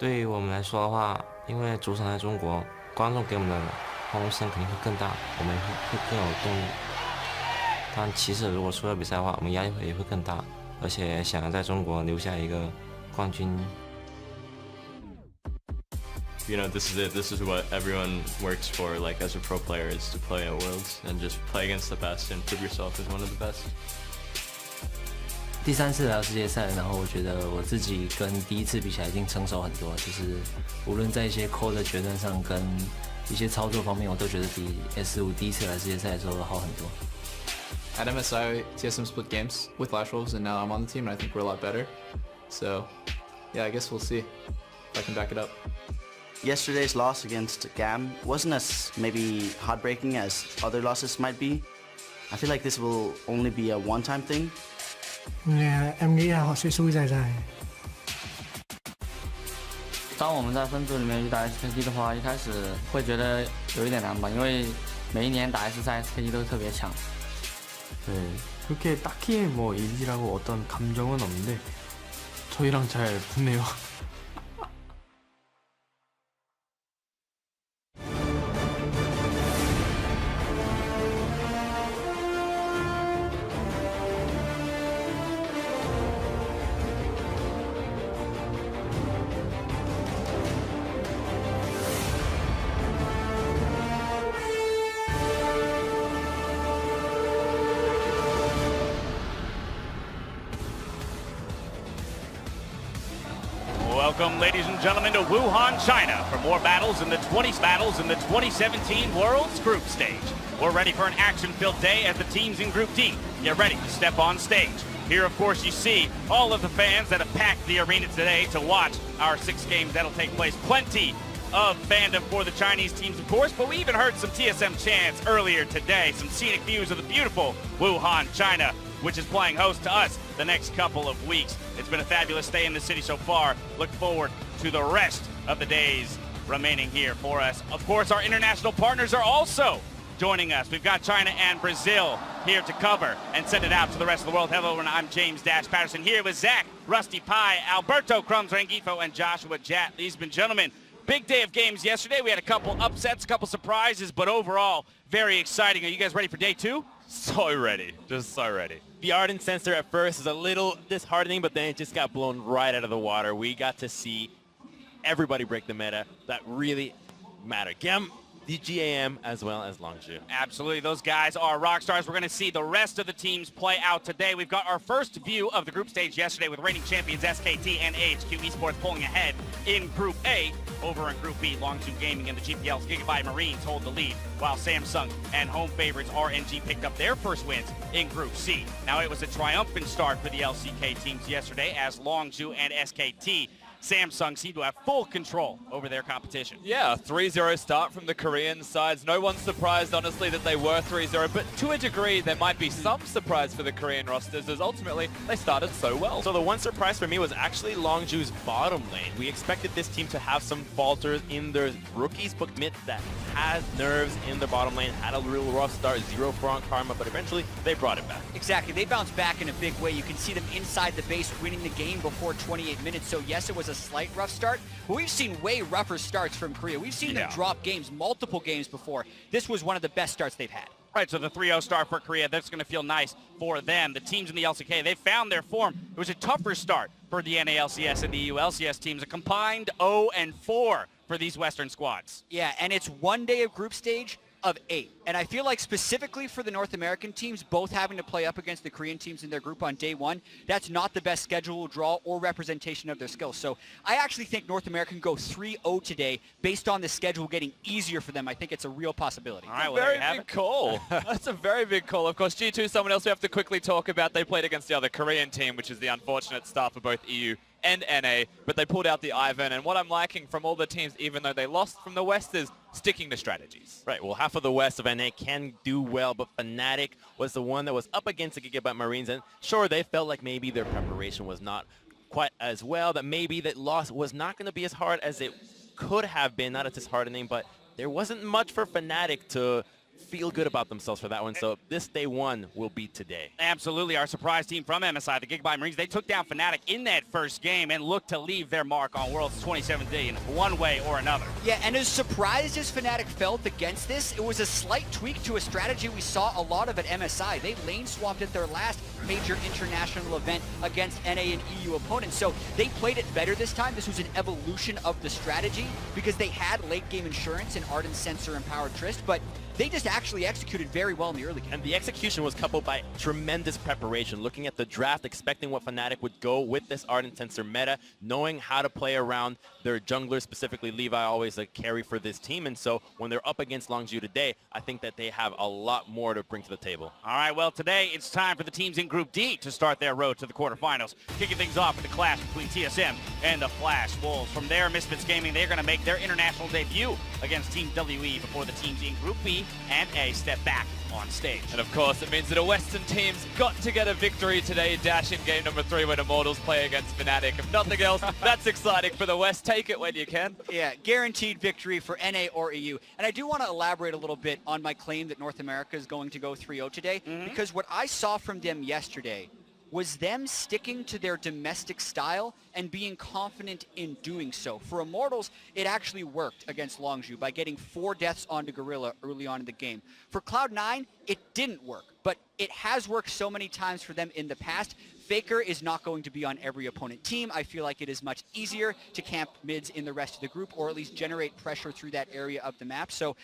对于我们来说的话，因为主场在中国，观众给我们的欢呼声肯定会更大，我们会更有动力。但其实如果输了比赛的话，我们压力也会更大，而且想要在中国留下一个冠军。You know, this is it. This is what everyone works for, like as a pro player, is to play at Worlds and just play against the best and prove yourself as one of the best. 第3次来到世界赛，然后我觉得我自己跟第1次比起来已经成熟很多，就是无论在一些 call 的决断上跟一些操作方面，我都觉得比 S5第1次来世界赛的时候好很多。At MSI, TSM split games with Flash Wolves, and now I'm on the team, and I think we're a lot better. So, yeah, I guess we'll see if I can back it up. Yesterday's loss against GAM wasn't as maybe heartbreaking as other losses might be. I feel like this will only be a one-time thing. Em nghĩ là họ sẽ xui dài dài. 当我们在分组里面去打 SKT 的话，一开始会觉得有一点难吧，因为每一年打 S 赛 SKT 都特别强。 네, 그렇게 딱히 뭐 일이라고 어떤 감정은 없는데 저희랑 잘 붙네요. Welcome, ladies and gentlemen, to Wuhan, China for more battles in the 2017 Worlds Group Stage. We're ready for an action-filled day as the teams in Group D get ready to step on stage. Here, of course, you see all of the fans that have packed the arena today to watch our 6 games that'll take place. Plenty of fandom for the Chinese teams, of course, but we even heard some TSM chants earlier today, some scenic views of the beautiful Wuhan, China, which is playing host to us the next couple of weeks. It's been a fabulous stay in the city so far. Look forward to the rest of the days remaining here for us. Of course, our international partners are also joining us. We've got China and Brazil here to cover and send it out to the rest of the world. Hello, and I'm James Dash Patterson here with Zach, Rusty Pie, Alberto Crumbs Rangifo, and Joshua Jat. Ladies and gentlemen, big day of games yesterday. We had a couple upsets, a couple surprises, but overall, very exciting. Are you guys ready for day 2? So ready, just so ready. The Ardent sensor at first is a little disheartening, but then it just got blown right out of the water. We got to see everybody break the meta that really matter. GAM, the GAM, as well as Longzhu. Absolutely, those guys are rock stars. We're going to see the rest of the teams play out today. We've got our first view of the group stage yesterday with reigning champions SKT and AHQ Esports pulling ahead in Group A. Over in Group B, Longzhu Gaming and the GPL's Gigabyte Marines hold the lead, while Samsung and home favorites RNG picked up their first wins in Group C. Now, it was a triumphant start for the LCK teams yesterday as Longzhu and SKT Samsung seem to have full control over their competition. Yeah, a 3-0 start from the Korean sides. No one's surprised, honestly, that they were 3-0, but to a degree, there might be some surprise for the Korean rosters, as ultimately, they started so well. So the one surprise for me was actually Longzhu's bottom lane. We expected this team to have some falters in their rookies, but mid that had nerves in the bottom lane, had a real rough start, 0 Front Karma, but eventually, they brought it back. Exactly, they bounced back in a big way. You can see them inside the base winning the game before 28 minutes, so yes, it was a slight rough start, but we've seen way rougher starts from Korea. We've seen them drop games, multiple games before. This was one of the best starts they've had. Right, so the 3-0 start for Korea, that's going to feel nice for them. The teams in the LCK, they found their form. It was a tougher start for the NALCS and the EU LCS teams, a combined 0-4 for these Western squads. Yeah, and it's one day of group stage of 8. And I feel like specifically for the North American teams, both having to play up against the Korean teams in their group on day 1, that's not the best schedule draw or representation of their skills. So I actually think North America can go 3-0 today based on the schedule getting easier for them. I think it's a real possibility. All right, well, Very big call. That's a very big call. Of course, G2, someone else we have to quickly talk about. They played against the other Korean team, which is the unfortunate start for both EU and NA, but they pulled out the Ivan. And what I'm liking from all the teams, even though they lost from the West, is sticking to strategies. Right, well, half of the West of NA can do well, but FNATIC was the one that was up against the Gigabyte Marines, and sure, they felt like maybe their preparation was not quite as well, that maybe that loss was not going to be as hard as it could have been, not as disheartening, but there wasn't much for FNATIC to feel good about themselves for that one. So this day one will be today. Absolutely. Our surprise team from MSI, the Gigabyte Marines, they took down FNATIC in that first game and looked to leave their mark on Worlds 2017 one way or another. Yeah, and as surprised as FNATIC felt against this, it was a slight tweak to a strategy we saw a lot of at MSI. They lane swapped at their last major international event against NA and EU opponents. So they played it better this time. This was an evolution of the strategy because they had late game insurance and Ardent Sensor and Powered Trist, but they just actually executed very well in the early game. And the execution was coupled by tremendous preparation, looking at the draft, expecting what FNATIC would go with this Ardent Sensor meta, knowing how to play around their junglers, specifically Levi, always a carry for this team. And so when they're up against Longzhu today, I think that they have a lot more to bring to the table. All right, well, today it's time for the teams in Group D to start their road to the quarterfinals. Kicking things off with the clash between TSM and the Flash Wolves. From there, Misfits Gaming, they're going to make their international debut against Team WE before the teams in Group B and A step back on stage. And of course, it means that a Western team's got to get a victory today, dash in game number 3 when Immortals play against FNATIC. If nothing else, that's exciting for the West. Take it when you can. Yeah, guaranteed victory for NA or EU. And I do want to elaborate a little bit on my claim that North America is going to go 3-0 today, because what I saw from them yesterday was them sticking to their domestic style and being confident in doing so. For Immortals, it actually worked against Longzhu by getting 4 deaths onto Gorilla early on in the game. For Cloud9, it didn't work, but it has worked so many times for them in the past. Faker is not going to be on every opponent team. I feel like it is much easier to camp mids in the rest of the group, or at least generate pressure through that area of the map. So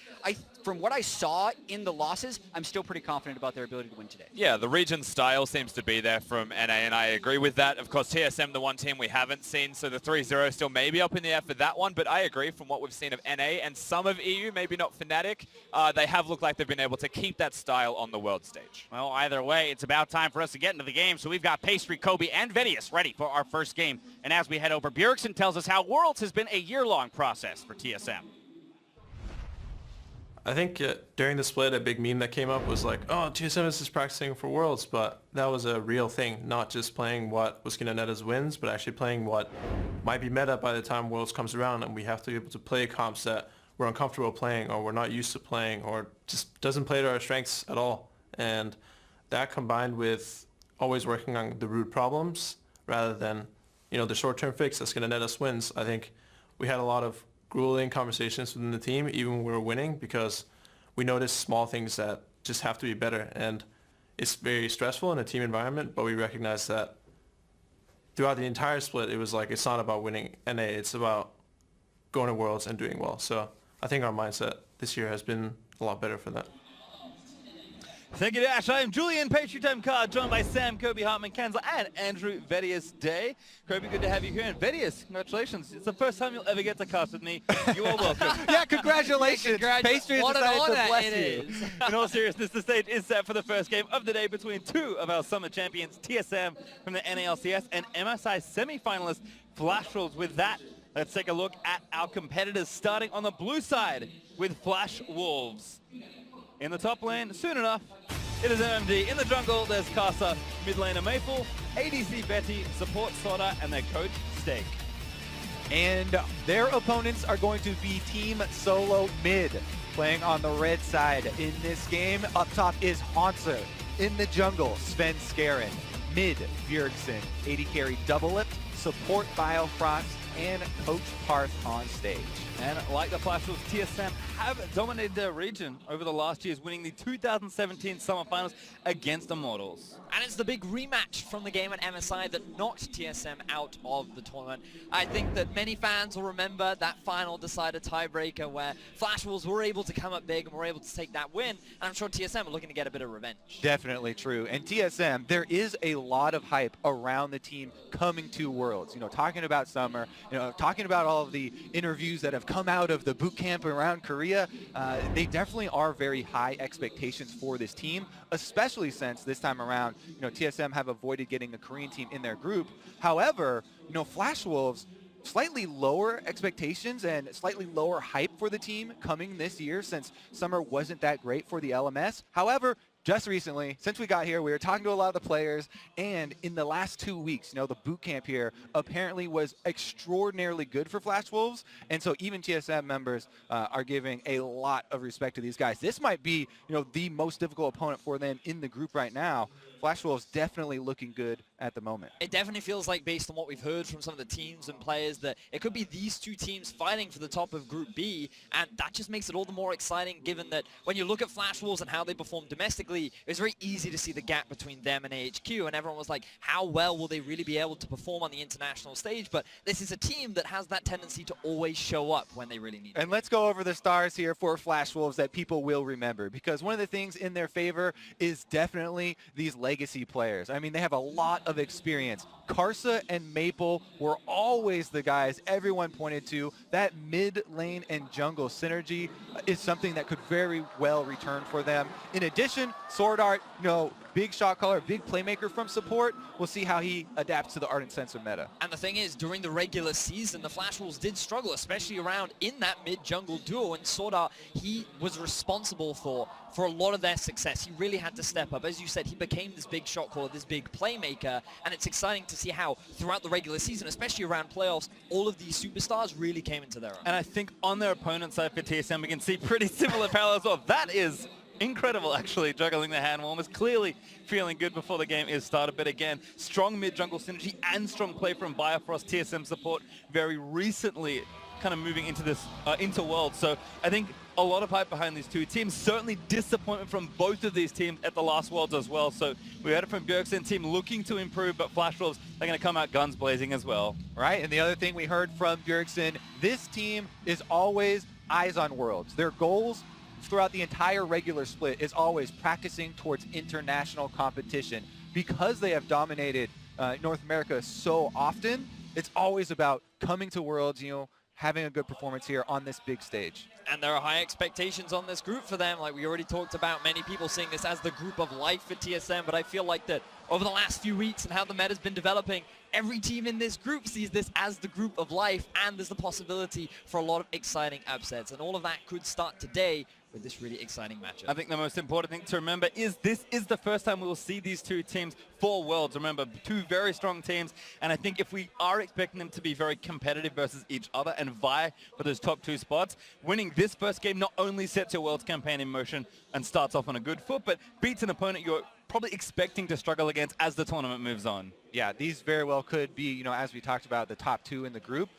from what I saw in the losses, I'm still pretty confident about their ability to win today. Yeah, the region style seems to be there from NA, and I agree with that. Of course, TSM, the one team we haven't seen, so the 3-0 still may be up in the air for that one, but I agree from what we've seen of NA and some of EU, maybe not FNATIC, they have looked like they've been able to keep that style on the world stage. Well, either way, it's about time for us to get into the game, so we've got Pastry, Kobe, and Vedius ready for our first game. And as we head over, Bjergsen tells us how Worlds has been a year-long process for TSM. I think during the split, a big meme that came up was like, oh, TSM is just practicing for Worlds, but that was a real thing, not just playing what was going to net us wins, but actually playing what might be meta by the time Worlds comes around, and we have to be able to play comps that we're uncomfortable playing or we're not used to playing or just doesn't play to our strengths at all. And that combined with always working on the root problems rather than, the short-term fix that's going to net us wins, I think we had a lot of grueling conversations within the team, even when we were winning, because we noticed small things that just have to be better. And it's very stressful in a team environment, but we recognize that throughout the entire split, it was like, it's not about winning NA, it's about going to Worlds and doing well. So I think our mindset this year has been a lot better for that. Thank you, Dash. I am Julian, Patriot Time Card, joined by Sam, Kobe, Hartman, Kansler, and Andrew Vedius Day. Kobe, good to have you here. And Vedius, congratulations. It's the first time you'll ever get to cast with me. You are welcome. Yeah, congratulations. Patriot What an decided to honor bless it you. is. In all seriousness, the stage is set for the first game of the day between 2 of our summer champions, TSM from the NALCS, and MSI semi-finalist Flash Wolves. With that, let's take a look at our competitors, starting on the blue side with Flash Wolves. In the top lane, soon enough, it is MMD. In the jungle, there's Casa, mid laner Maple, ADC Betty, support Soda, and their coach Steak. And their opponents are going to be Team Solo Mid, playing on the red side in this game. Up top is Haunter. In the jungle, Sven Skaren. Mid, Bjergsen. AD carry Double Lift, support Biofrost, and Coach Parth on stage. And like the Flash Wolves, TSM have dominated their region over the last years, winning the 2017 Summer Finals against Immortals. And it's the big rematch from the game at MSI that knocked TSM out of the tournament. I think that many fans will remember that final decider tiebreaker where Flash Wolves were able to come up big and were able to take that win. And I'm sure TSM are looking to get a bit of revenge. Definitely true. And TSM, there is a lot of hype around the team coming to Worlds. Talking about Summer, talking about all of the interviews that have come out of the boot camp around Korea. They definitely are very high expectations for this team, especially since this time around, TSM have avoided getting a Korean team in their group. However, Flash Wolves, slightly lower expectations and slightly lower hype for the team coming this year since Summer wasn't that great for the LMS. However, just recently, since we got here, we were talking to a lot of the players, and in the last 2 weeks, the boot camp here apparently was extraordinarily good for Flash Wolves, and so even TSM members are giving a lot of respect to these guys. This might be, the most difficult opponent for them in the group right now. Flash Wolves definitely looking good at the moment. It definitely feels like, based on what we've heard from some of the teams and players, that it could be these two teams fighting for the top of Group B, and that just makes it all the more exciting, given that when you look at Flash Wolves and how they perform domestically, it was very easy to see the gap between them and AHQ, and everyone was like, how well will they really be able to perform on the international stage? But this is a team that has that tendency to always show up when they really need it. And let's go over the stars here for Flash Wolves that people will remember, because one of the things in their favor is definitely these legacy players. I mean, they have a lot of experience. Karsa and Maple were always the guys everyone pointed to. That mid lane and jungle synergy is something that could very well return for them. In addition, Sword Art, big shot caller, big playmaker from support. We'll see how he adapts to the Ardent Sensor meta. And the thing is, during the regular season, the Flash Wolves did struggle, especially around in that mid-jungle duo, and Sword Art, he was responsible for a lot of their success. He really had to step up. As you said, he became this big shot caller, this big playmaker, and it's exciting to see how throughout the regular season, especially around playoffs, all of these superstars really came into their own. And I think on their opponent side for TSM, we can see pretty similar parallels. Well, that is incredible, actually, juggling the hand warmers. Clearly feeling good before the game is started. But again, strong mid-jungle synergy and strong play from Bifrost. TSM support very recently kind of moving into this, into Worlds. So I think a lot of hype behind these two teams. Certainly disappointment from both of these teams at the last Worlds as well. So we heard it from Bjergsen, team looking to improve, but Flash Wolves, they're going to come out guns blazing as well. Right, and the other thing we heard from Bjergsen, this team is always eyes on Worlds. Their goals throughout the entire regular split is always practicing towards international competition. Because they have dominated North America so often, it's always about coming to Worlds, having a good performance here on this big stage. And there are high expectations on this group for them. Like we already talked about, many people seeing this as the group of life for TSM, but I feel like that over the last few weeks and how the meta's been developing, every team in this group sees this as the group of life, and there's the possibility for a lot of exciting upsets. And all of that could start today with this really exciting matchup. I think the most important thing to remember is this is the first time we will see these two teams for Worlds. Remember, two very strong teams, and I think if we are expecting them to be very competitive versus each other and vie for those top two spots, winning this first game not only sets your Worlds campaign in motion and starts off on a good foot, but beats an opponent you're probably expecting to struggle against as the tournament moves on. Yeah, these very well could be, as we talked about, the top two in the group.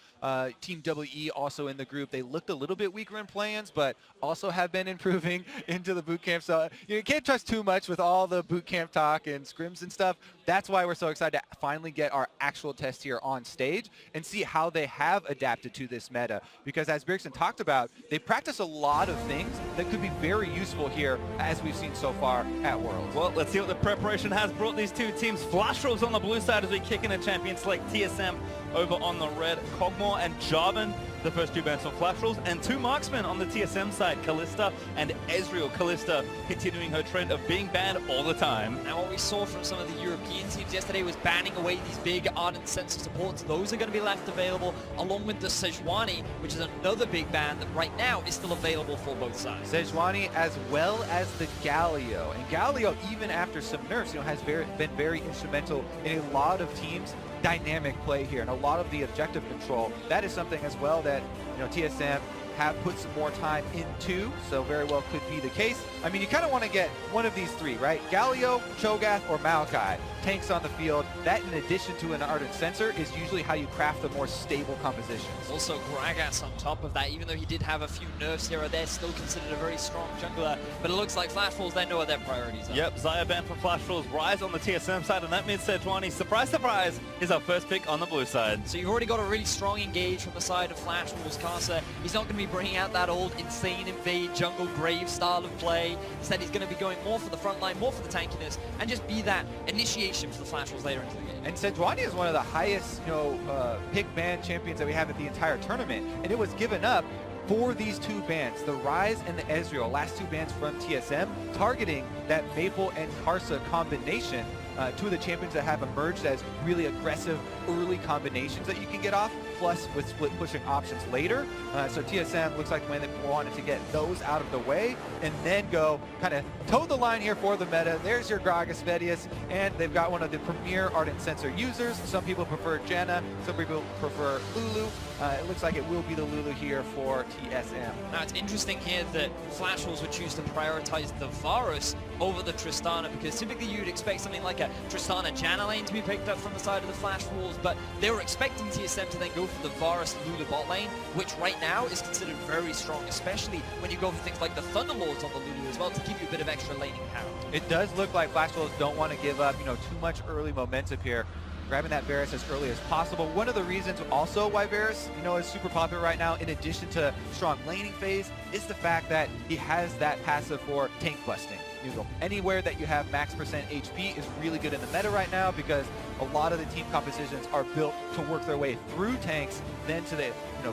Team WE also in the group. They looked a little bit weaker in play-ins, but also have been improving into the boot camp. So you can't trust too much with all the boot camp talk and scrims and stuff. That's why we're so excited to finally get our actual test here on stage and see how they have adapted to this meta. Because as Bjergsen talked about, they practice a lot of things that could be very useful here, as we've seen so far at Worlds. Well, let's see what the preparation has brought these two teams. Flash Wolves on the blue side as we kick in a champion select. TSM over on the red. Cogmore and Jarvan, the first two bands for Flash Wolves, and two marksmen on the TSM side, Kalista and Ezreal. Kalista continuing her trend of being banned all the time. Now what we saw from some of the European teams yesterday was banning away these big Ardent Sensor supports. Those are going to be left available, along with the Sejuani, which is another big ban that right now is still available for both sides. Sejuani as well as the Galio. And Galio, even after some nerfs, has been very instrumental in a lot of teams' dynamic play here and a lot of the objective control. That is something as well that TSM have put some more time into, so very well could be the case. I mean, you kind of want to get one of these three, right? Galio, Cho'Gath, or Maokai. Tanks on the field. That, in addition to an Ardent Sensor, is usually how you craft the more stable compositions. Also, Gragas on top of that, even though he did have a few nerfs here or there, still considered a very strong jungler. But it looks like Flash Wolves, they know what their priorities are. Yep, Xayah ban for Flash Wolves, Rise on the TSM side, and that means Sejuani, surprise, surprise, is our first pick on the blue side. So you've already got a really strong engage from the side of Flash Wolves. Karsa, he's not going to be bringing out that old insane invade jungle brave style of play. Instead, he's going to be going more for the front line, more for the tankiness, and just be that initiation for the Flash Wolves later into the game. And Sejuani is one of the highest, pick ban champions that we have at the entire tournament, and it was given up for these two bans, the Rise and the Ezreal, last two bans from TSM, targeting that Maple and Karsa combination. Two of the champions that have emerged as really aggressive early combinations that you can get off. plus with split pushing options later. So TSM looks like when they wanted to get those out of the way and then go kind of toe the line here for the meta. There's your Gragas Vedius, and they've got one of the premier Ardent Sensor users. Some people prefer Janna, some people prefer Lulu. It looks like it will be the Lulu here for TSM. Now it's interesting here that Flash Wolves would choose to prioritize the Varus over the Tristana, because typically you'd expect something like a Tristana Janna lane to be picked up from the side of the Flash Wolves, but they were expecting TSM to then go for the Varus Lulu bot lane, which right now is considered very strong, especially when you go for things like the Thunderlords on the Lulu as well to give you a bit of extra laning power. It does look like Flash Wolves don't want to give up, too much early momentum here. Grabbing that Varus as early as possible. One of the reasons also why Varus, is super popular right now, in addition to strong laning phase, is the fact that he has that passive for tank busting. Anywhere that you have max percent HP is really good in the meta right now, because a lot of the team compositions are built to work their way through tanks, then to the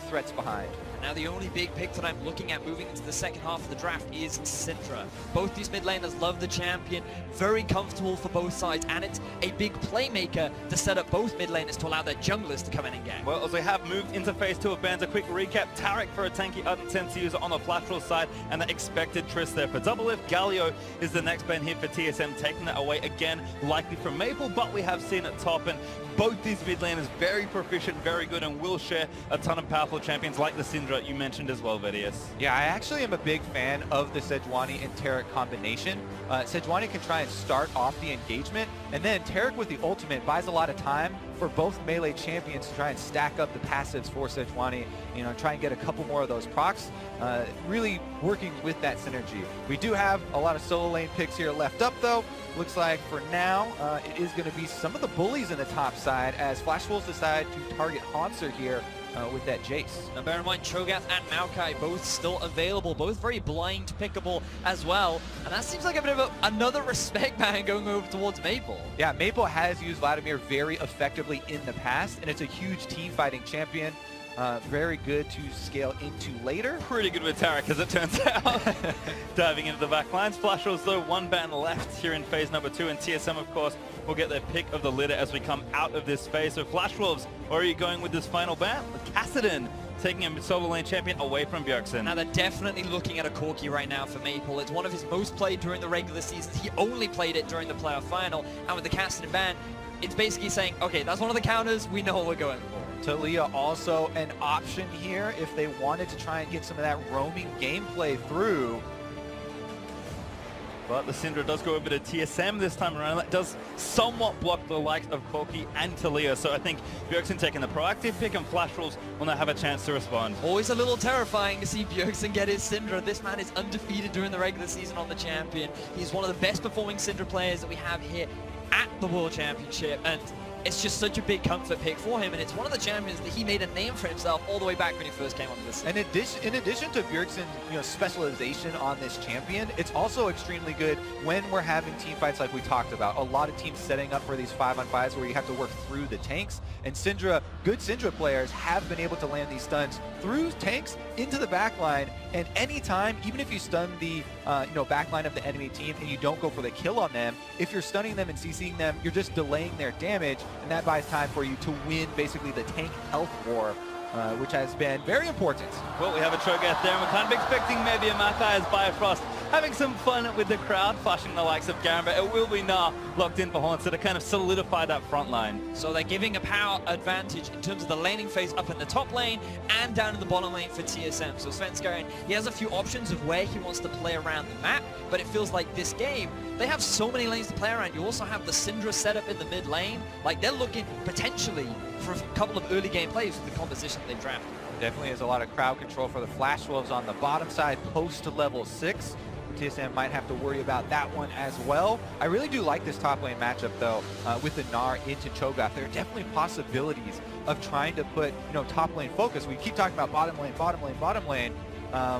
threats behind. Now the only big pick that I'm looking at moving into the second half of the draft is Syndra. Both these mid laners love the champion, very comfortable for both sides, and it's a big playmaker to set up both mid laners to allow their junglers to come in and gang. Well, as we have moved into phase 2 of bans, a quick recap. Tarek for a tanky Ardent Sensor user on the Flash Wolves side, and the expected Triss there for Double Lift. Galio is the next ban here for TSM, taking that away again, likely from Maple, but we have seen it top, and both these mid laners very proficient, very good, and will share a ton of powerful champions like the Syndra you mentioned as well, Vedius. Yeah, I actually am a big fan of the Sejuani and Tarek combination. Sejuani can try and start off the engagement, and then Tarek with the ultimate buys a lot of time for both melee champions to try and stack up the passives for Sejuani, try and get a couple more of those procs, really working with that synergy. We do have a lot of solo lane picks here left up though. Looks like for now, it is going to be some of the bullies in the top side as Flash Wolves decide to target Hanser here with that Jace. Now bear in mind, Cho'Gath and Maokai both still available, both very blind pickable as well, and that seems like a bit of another respect ban going over towards Maple. Yeah, Maple has used Vladimir very effectively in the past, and it's a huge team fighting champion. Very good to scale into later. Pretty good with Tarek, as it turns out. Diving into the back lines. Flash Wolves, though, one ban left here in phase number 2, and TSM, of course, will get their pick of the litter as we come out of this phase. So Flash Wolves, where are you going with this final ban? Kassadin taking a solo lane champion away from Bjergsen. Now they're definitely looking at a Corki right now for Maple. It's one of his most played during the regular season. He only played it during the playoff final, and with the Kassadin ban, it's basically saying, okay, that's one of the counters, we know what we're going for. Talia also an option here if they wanted to try and get some of that roaming gameplay through. But the Syndra does go over to TSM this time around. That does somewhat block the likes of Corki and Talia. So I think Bjergsen taking the proactive pick, and Flash Wolves will now have a chance to respond. Always a little terrifying to see Bjergsen get his Syndra. This man is undefeated during the regular season on the champion. He's one of the best performing Syndra players that we have here at the World Championship, and it's just such a big comfort pick for him, and it's one of the champions that he made a name for himself all the way back when he first came onto this. And in addition to Bjergsen's specialization on this champion, it's also extremely good when we're having team fights like we talked about. A lot of teams setting up for these 5-on-5s where you have to work through the tanks, and good Syndra players have been able to land these stuns through tanks into the backline, and anytime, even if you stun the backline of the enemy team and you don't go for the kill on them, if you're stunning them and CCing them, you're just delaying their damage, and that buys time for you to win basically the tank health war, which has been very important. Well, we have a Cho'Gath there, and we're kind of expecting maybe a Makai as Bifrost having some fun with the crowd, flashing the likes of Garen, but it will be now locked in for Haunter to kind of solidify that front line. So they're giving a power advantage in terms of the laning phase up in the top lane and down in the bottom lane for TSM. So Svenskeren, he has a few options of where he wants to play around the map, but it feels like this game, they have so many lanes to play around. You also have the Syndra set up in the mid lane. Like, they're looking potentially for a couple of early game plays with the composition they've drafted. Definitely is a lot of crowd control for the Flash Wolves on the bottom side post to level 6. TSM might have to worry about that one as well. I really do like this top lane matchup though, with the Gnar into Cho'Gath. There are definitely possibilities of trying to put top lane focus. We keep talking about bottom lane, bottom lane, bottom lane.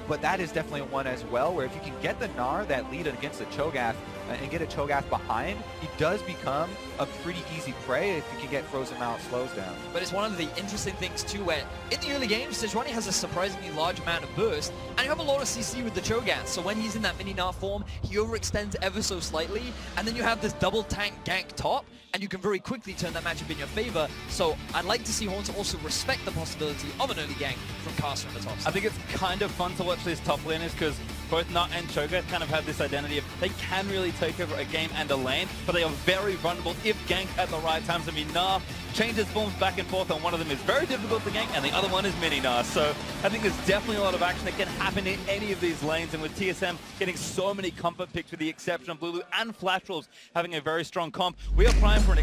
but that is definitely one as well, where if you can get the Gnar that lead against the Cho'Gath and get a Cho'Gath behind, he does become a pretty easy prey if you can get Frozen Mount slows down. But it's one of the interesting things too, where in the early games, Sejuani has a surprisingly large amount of burst, and you have a lot of CC with the Cho'Gath, so when he's in that mini Gnar form, he overextends ever so slightly, and then you have this double tank gank top, and you can very quickly turn that matchup in your favor. So I'd like to see Horns also respect the possibility of an early gank from Caster in the top side. I think it's kind of fun to watch these top laners because both Nut and Cho'Gath kind of have this identity of they can really take over a game and a lane, but they are very vulnerable if ganked at the right times. I mean, Gnar changes forms back and forth, and one of them is very difficult to gank, and the other one is mini Gnar. So I think there's definitely a lot of action that can happen in any of these lanes, and with TSM getting so many comfort picks with the exception of Lulu and Flash Wolves having a very strong comp, we are primed for an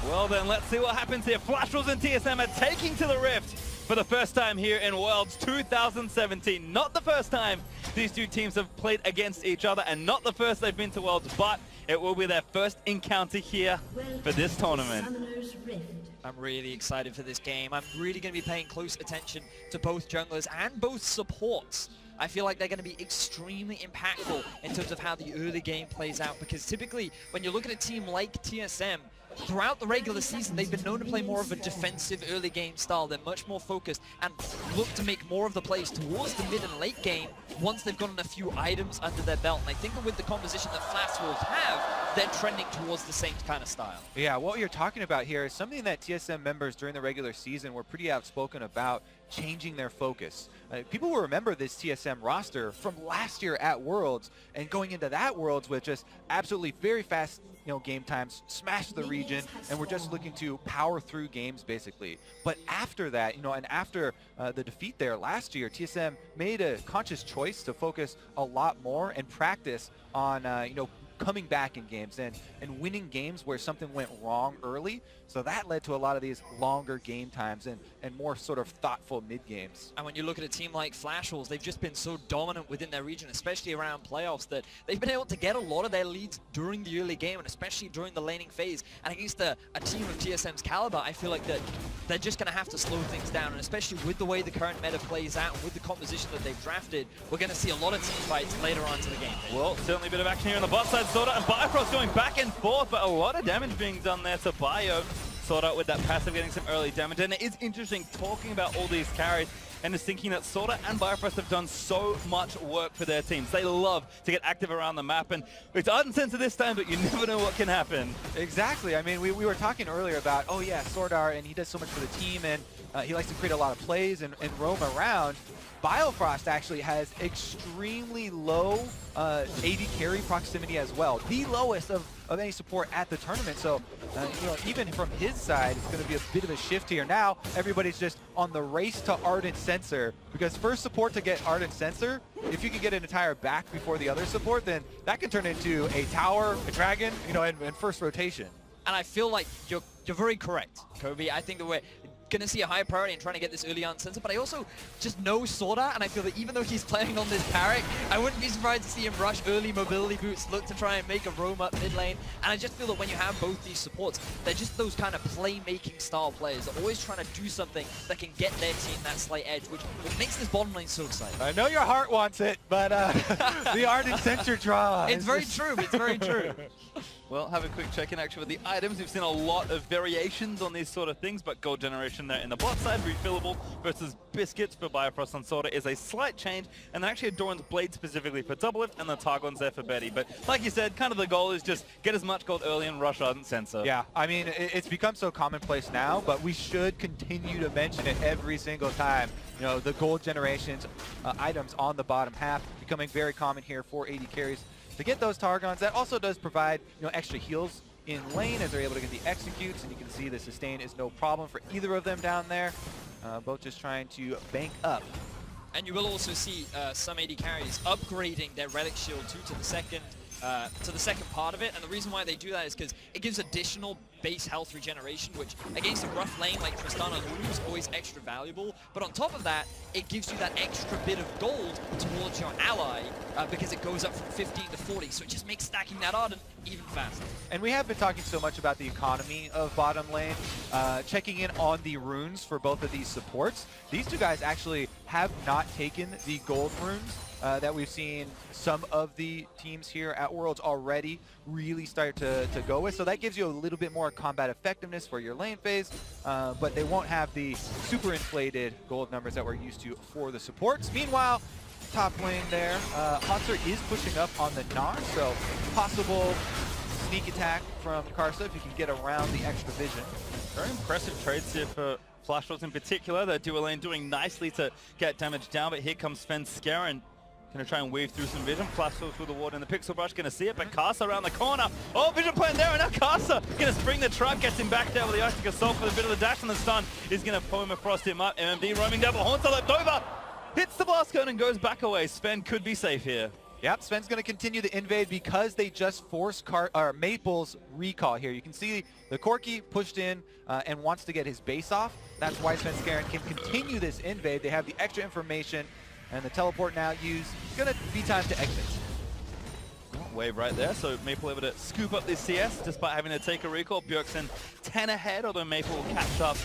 Well then, let's see what happens here. Flash Wolves and TSM are taking to the Rift for the first time here in Worlds 2017. Not the first time these two teams have played against each other, and not the first they've been to Worlds, but it will be their first encounter here for this tournament. I'm really excited for this game. I'm really going to be paying close attention to both junglers and both supports. I feel like they're going to be extremely impactful in terms of how the early game plays out, because typically when you look at a team like TSM, throughout the regular season, they've been known to play more of a defensive early game style. They're much more focused and look to make more of the plays towards the mid and late game once they've gotten a few items under their belt. And I think that with the composition that Flash Wolves have, they're trending towards the same kind of style. Yeah, what you're talking about here is something that TSM members during the regular season were pretty outspoken about, changing their focus. People will remember this TSM roster from last year at Worlds, and going into that Worlds with just absolutely very fast game times, smash the region, and we're just looking to power through games basically. But after that, and after the defeat there last year, TSM made a conscious choice to focus a lot more and practice on coming back in games and winning games where something went wrong early. So that led to a lot of these longer game times and more sort of thoughtful mid games. And when you look at a team like Flash Wolves, they've just been so dominant within their region, especially around playoffs, that they've been able to get a lot of their leads during the early game and especially during the laning phase. And against a team of TSM's caliber, I feel like that they're just going to have to slow things down. And especially with the way the current meta plays out, with the composition that they've drafted, we're going to see a lot of team fights later on to the game. Well, certainly a bit of action here on the bot side. Sorta and Bifrost going back and forth, but a lot of damage being done there to Bio. Sorta with that passive getting some early damage, and it is interesting talking about all these carries and just thinking that Sorta and Bifrost have done so much work for their teams. They love to get active around the map, and it's uncensored this time, but you never know what can happen. Exactly. I mean, we were talking earlier about, oh yeah, Sordar, and he does so much for the team, and he likes to create a lot of plays and roam around. Bifrost actually has extremely low AD carry proximity as well, the lowest of any support at the tournament. So, even from his side, it's going to be a bit of a shift here. Now, everybody's just on the race to Ardent Sensor, because first support to get Ardent Sensor, if you can get an entire back before the other support, then that can turn into a tower, a dragon, and first rotation. And I feel like you're very correct, Kobe. I think that we're going to see a high priority in trying to get this early on sensor, but I also just know Sorda, and I feel that even though he's playing on this Carrick, I wouldn't be surprised to see him rush early mobility boots, look to try and make a roam up mid lane, and I just feel that when you have both these supports, they're just those kind of playmaking style players. They're always trying to do something that can get their team that slight edge, which makes this bottom lane so exciting. I know your heart wants it, but the Ardent Sensor draw. It's very true, it's very true. Well, have a quick check-in actually with the items. We've seen a lot of variations on these sort of things, but gold generation there in the bot side, refillable versus biscuits for Bifrost and Sorta is a slight change, and then actually a Doran's Blade specifically for double lift, and the Targon's there for Betty. But like you said, kind of the goal is just get as much gold early and rush Ardent Sensor. Yeah, I mean, it's become so commonplace now, but we should continue to mention it every single time. The gold generations items on the bottom half becoming very common here for AD carries. To get those Targons, that also does provide extra heals in lane as they're able to get the executes, and you can see the sustain is no problem for either of them down there. Both just trying to bank up And you will also see some AD carries upgrading their Relic Shield to the second part of it, and the reason why they do that is because it gives additional base health regeneration, which against a rough lane like Tristana Lulu is always extra valuable, but on top of that, it gives you that extra bit of gold towards your ally because it goes up from 15 to 40, so it just makes stacking that Ardent even faster. And we have been talking so much about the economy of bottom lane, checking in on the runes for both of these supports. These two guys actually have not taken the gold runes that we've seen some of the teams here at Worlds already really start to go with. So that gives you a little bit more combat effectiveness for your lane phase, but they won't have the super inflated gold numbers that we're used to for the supports. Meanwhile, top lane there, Hauntzer is pushing up on the Gnar, so possible sneak attack from Karsa if you can get around the extra vision. Very impressive trades here for Flashwolves in particular. The dual lane doing nicely to get damage down, but here comes Svenskeren, and gonna try and weave through some vision. Flashwolves with the ward and the pixel brush, gonna see it, but Karsa around the corner. Oh, vision point there, and now Karsa gonna spring the trap, gets him back there with the Arctic Assault with a bit of the dash, and the stun is gonna frost him up. MMD roaming double, Haunter left over, hits the blast cone and goes back away. Sven could be safe here. Yep, Sven's going to continue to invade because they just forced Maple's recall here. You can see the Corki pushed in and wants to get his base off. That's why Svenskeren can continue this invade. They have the extra information, and the teleport now used. It's going to be time to exit. Wave right there, so Maple able to scoop up this CS despite having to take a recall. Bjergsen 10 ahead, although Maple will catch up.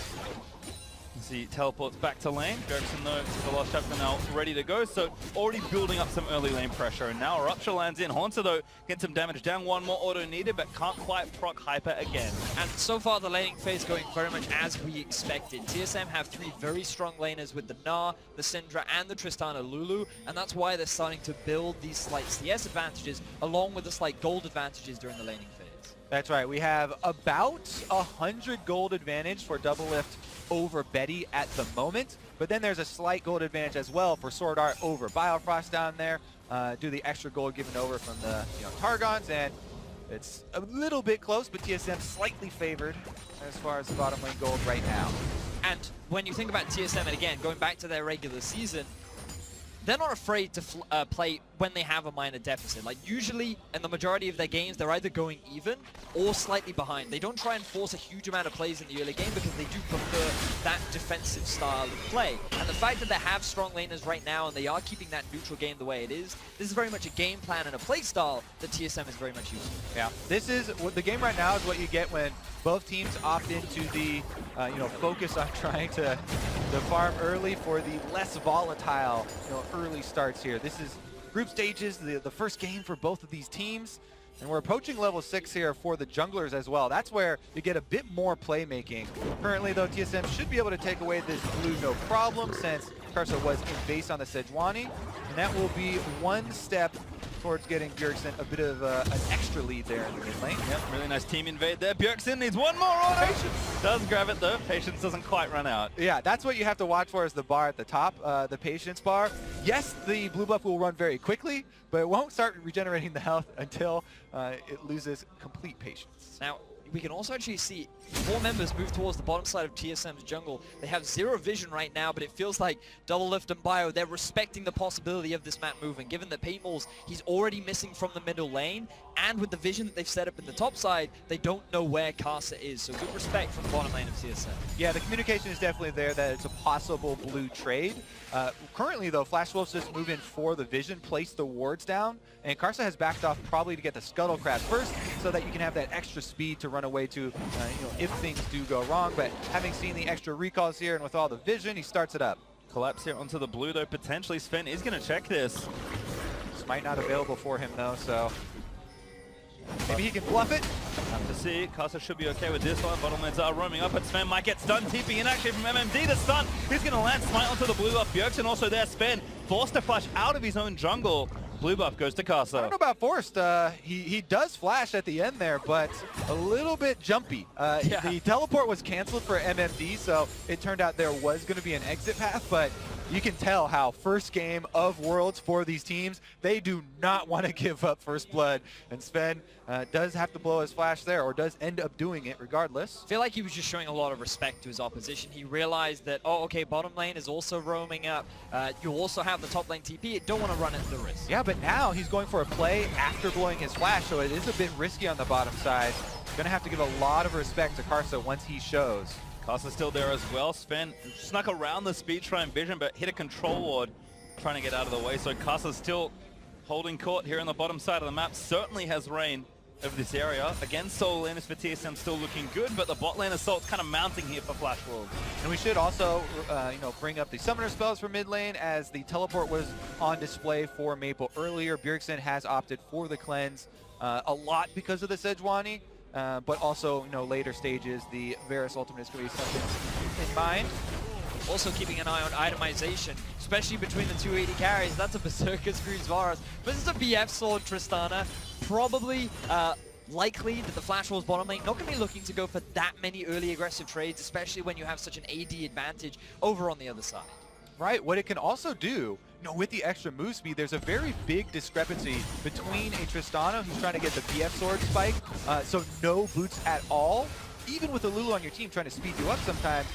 He teleports back to lane. Bjergsen, though, the last chapter now ready to go, so already building up some early lane pressure. And now Rupture lands in. Haunter, though, gets some damage down. One more auto needed, but can't quite proc Hyper again. And so far, the laning phase going very much as we expected. TSM have three very strong laners with the Gnar, the Syndra, and the Tristana Lulu, and that's why they're starting to build these slight CS advantages along with the slight gold advantages during the laning phase. That's right. We have about 100 gold advantage for Double Lift over Betty at the moment, but then there's a slight gold advantage as well for Sword Art over Biofrost down there. Do the extra gold given over from the Targons, and it's a little bit close, but TSM slightly favored as far as the bottom lane gold right now. And when you think about TSM, and again, going back to their regular season, they're not afraid to play when they have a minor deficit. Like usually, in the majority of their games, they're either going even or slightly behind. They don't try and force a huge amount of plays in the early game because they do prefer that defensive style of play. And the fact that they have strong laners right now and they are keeping that neutral game the way it is, this is very much a game plan and a play style that TSM is very much used to. Yeah, this is the game right now is what you get when both teams opt into the focus on trying to farm early for the less volatile early starts here. This is group stages, the first game for both of these teams, and we're approaching level 6 here for the junglers as well. That's where you get a bit more playmaking. Currently though, TSM should be able to take away this blue no problem since Karsa was in base on the Sejuani, and that will be one step towards getting Bjergsen a bit of an extra lead there in the mid lane. Yep, really nice team invade there. Bjergsen needs one more auto. Patience does grab it though. Patience doesn't quite run out. Yeah, that's what you have to watch for is the bar at the top, the patience bar. Yes, the blue buff will run very quickly, but it won't start regenerating the health until it loses complete patience. Now, we can also actually see 4 members move towards the bottom side of TSM's jungle. They have 0 vision right now, but it feels like Double Lift and Bio, they're respecting the possibility of this map moving. Given that Paintballs, he's already missing from the middle lane, and with the vision that they've set up in the top side, they don't know where Karsa is. So good respect from the bottom lane of TSM. Yeah, the communication is definitely there that it's a possible blue trade. Currently, though, Flashwolves just move in for the vision, place the wards down, and Karsa has backed off probably to get the Scuttle Crab first so that you can have that extra speed to run away to, if things do go wrong. But having seen the extra recalls here and with all the vision, he starts it up. Collapse here onto the blue, though. Potentially Sven is going to check this. This might not available for him, though, so maybe he can bluff it. Have to see. Karsa should be okay with this one. Bottom lanes are roaming up, but Sven might get stunned. TP in actually from MMD. The stun is going to land smite onto the blue buff. Bjergsen also there. Sven forced to flash out of his own jungle. Blue buff goes to Karsa. I don't know about forced. He does flash at the end there, but a little bit jumpy. The teleport was canceled for MMD, so it turned out there was going to be an exit path, but you can tell how first game of Worlds for these teams, they do not want to give up first blood. And Sven does have to blow his flash there, or does end up doing it regardless. I feel like he was just showing a lot of respect to his opposition. He realized that, oh, okay, bottom lane is also roaming up. You also have the top lane TP. You don't want to run at the risk. Yeah, but now he's going for a play after blowing his flash, so it is a bit risky on the bottom side. Gonna have to give a lot of respect to Karsa once he shows. Karsa's still there as well. Sven snuck around the speed shrine vision, but hit a control ward trying to get out of the way. So Karsa's still holding court here on the bottom side of the map. Certainly has reign over this area. Again, solo laners for TSM still looking good, but the bot lane assault's kind of mounting here for Flash Wolves. And we should also, bring up the summoner spells for mid lane, as the teleport was on display for Maple earlier. Bjergsen has opted for the cleanse a lot because of the Sejuani. But also, later stages, the Varus ultimate is going to be something in mind. Also keeping an eye on itemization, especially between the two AD carries. That's a Berserker screws Varus. But this is a BF sword Tristana. Probably likely that the Flash Wolves bottom lane not going to be looking to go for that many early aggressive trades, especially when you have such an AD advantage over on the other side. Right, what it can also do, with the extra move speed, there's a very big discrepancy between a Tristana who's trying to get the BF sword spike, so no boots at all. Even with a Lulu on your team trying to speed you up sometimes,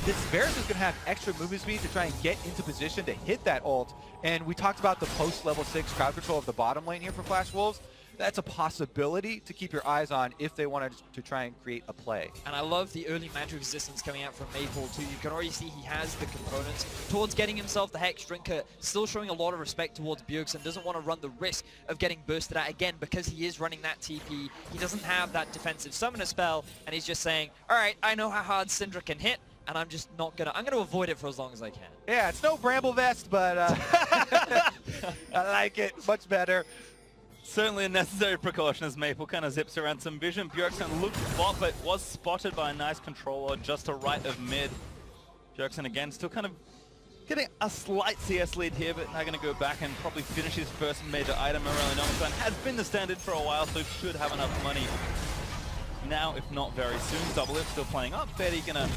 this Varus is going to have extra movement speed to try and get into position to hit that ult. And we talked about the post-level 6 crowd control of the bottom lane here for Flash Wolves. That's a possibility to keep your eyes on if they wanted to try and create a play. And I love the early magic resistance coming out from Maple too. You can already see he has the components towards getting himself the Hex Drinker, still showing a lot of respect towards Bjergsen, doesn't want to run the risk of getting bursted out again because he is running that TP. He doesn't have that defensive summoner spell, and he's just saying, all right, I know how hard Syndra can hit, and I'm just not gonna, I'm gonna avoid it for as long as I can. Yeah, it's no Bramble Vest, but I like it much better. Certainly a necessary precaution as Maple kind of zips around some vision. Bjergsen looked bot, but was spotted by a nice controller just to right of mid. Bjergsen again still kind of getting a slight CS lead here, but now going to go back and probably finish his first major item. Morelli has been the standard for a while, so should have enough money now, if not very soon. Double If still playing up. Betty going to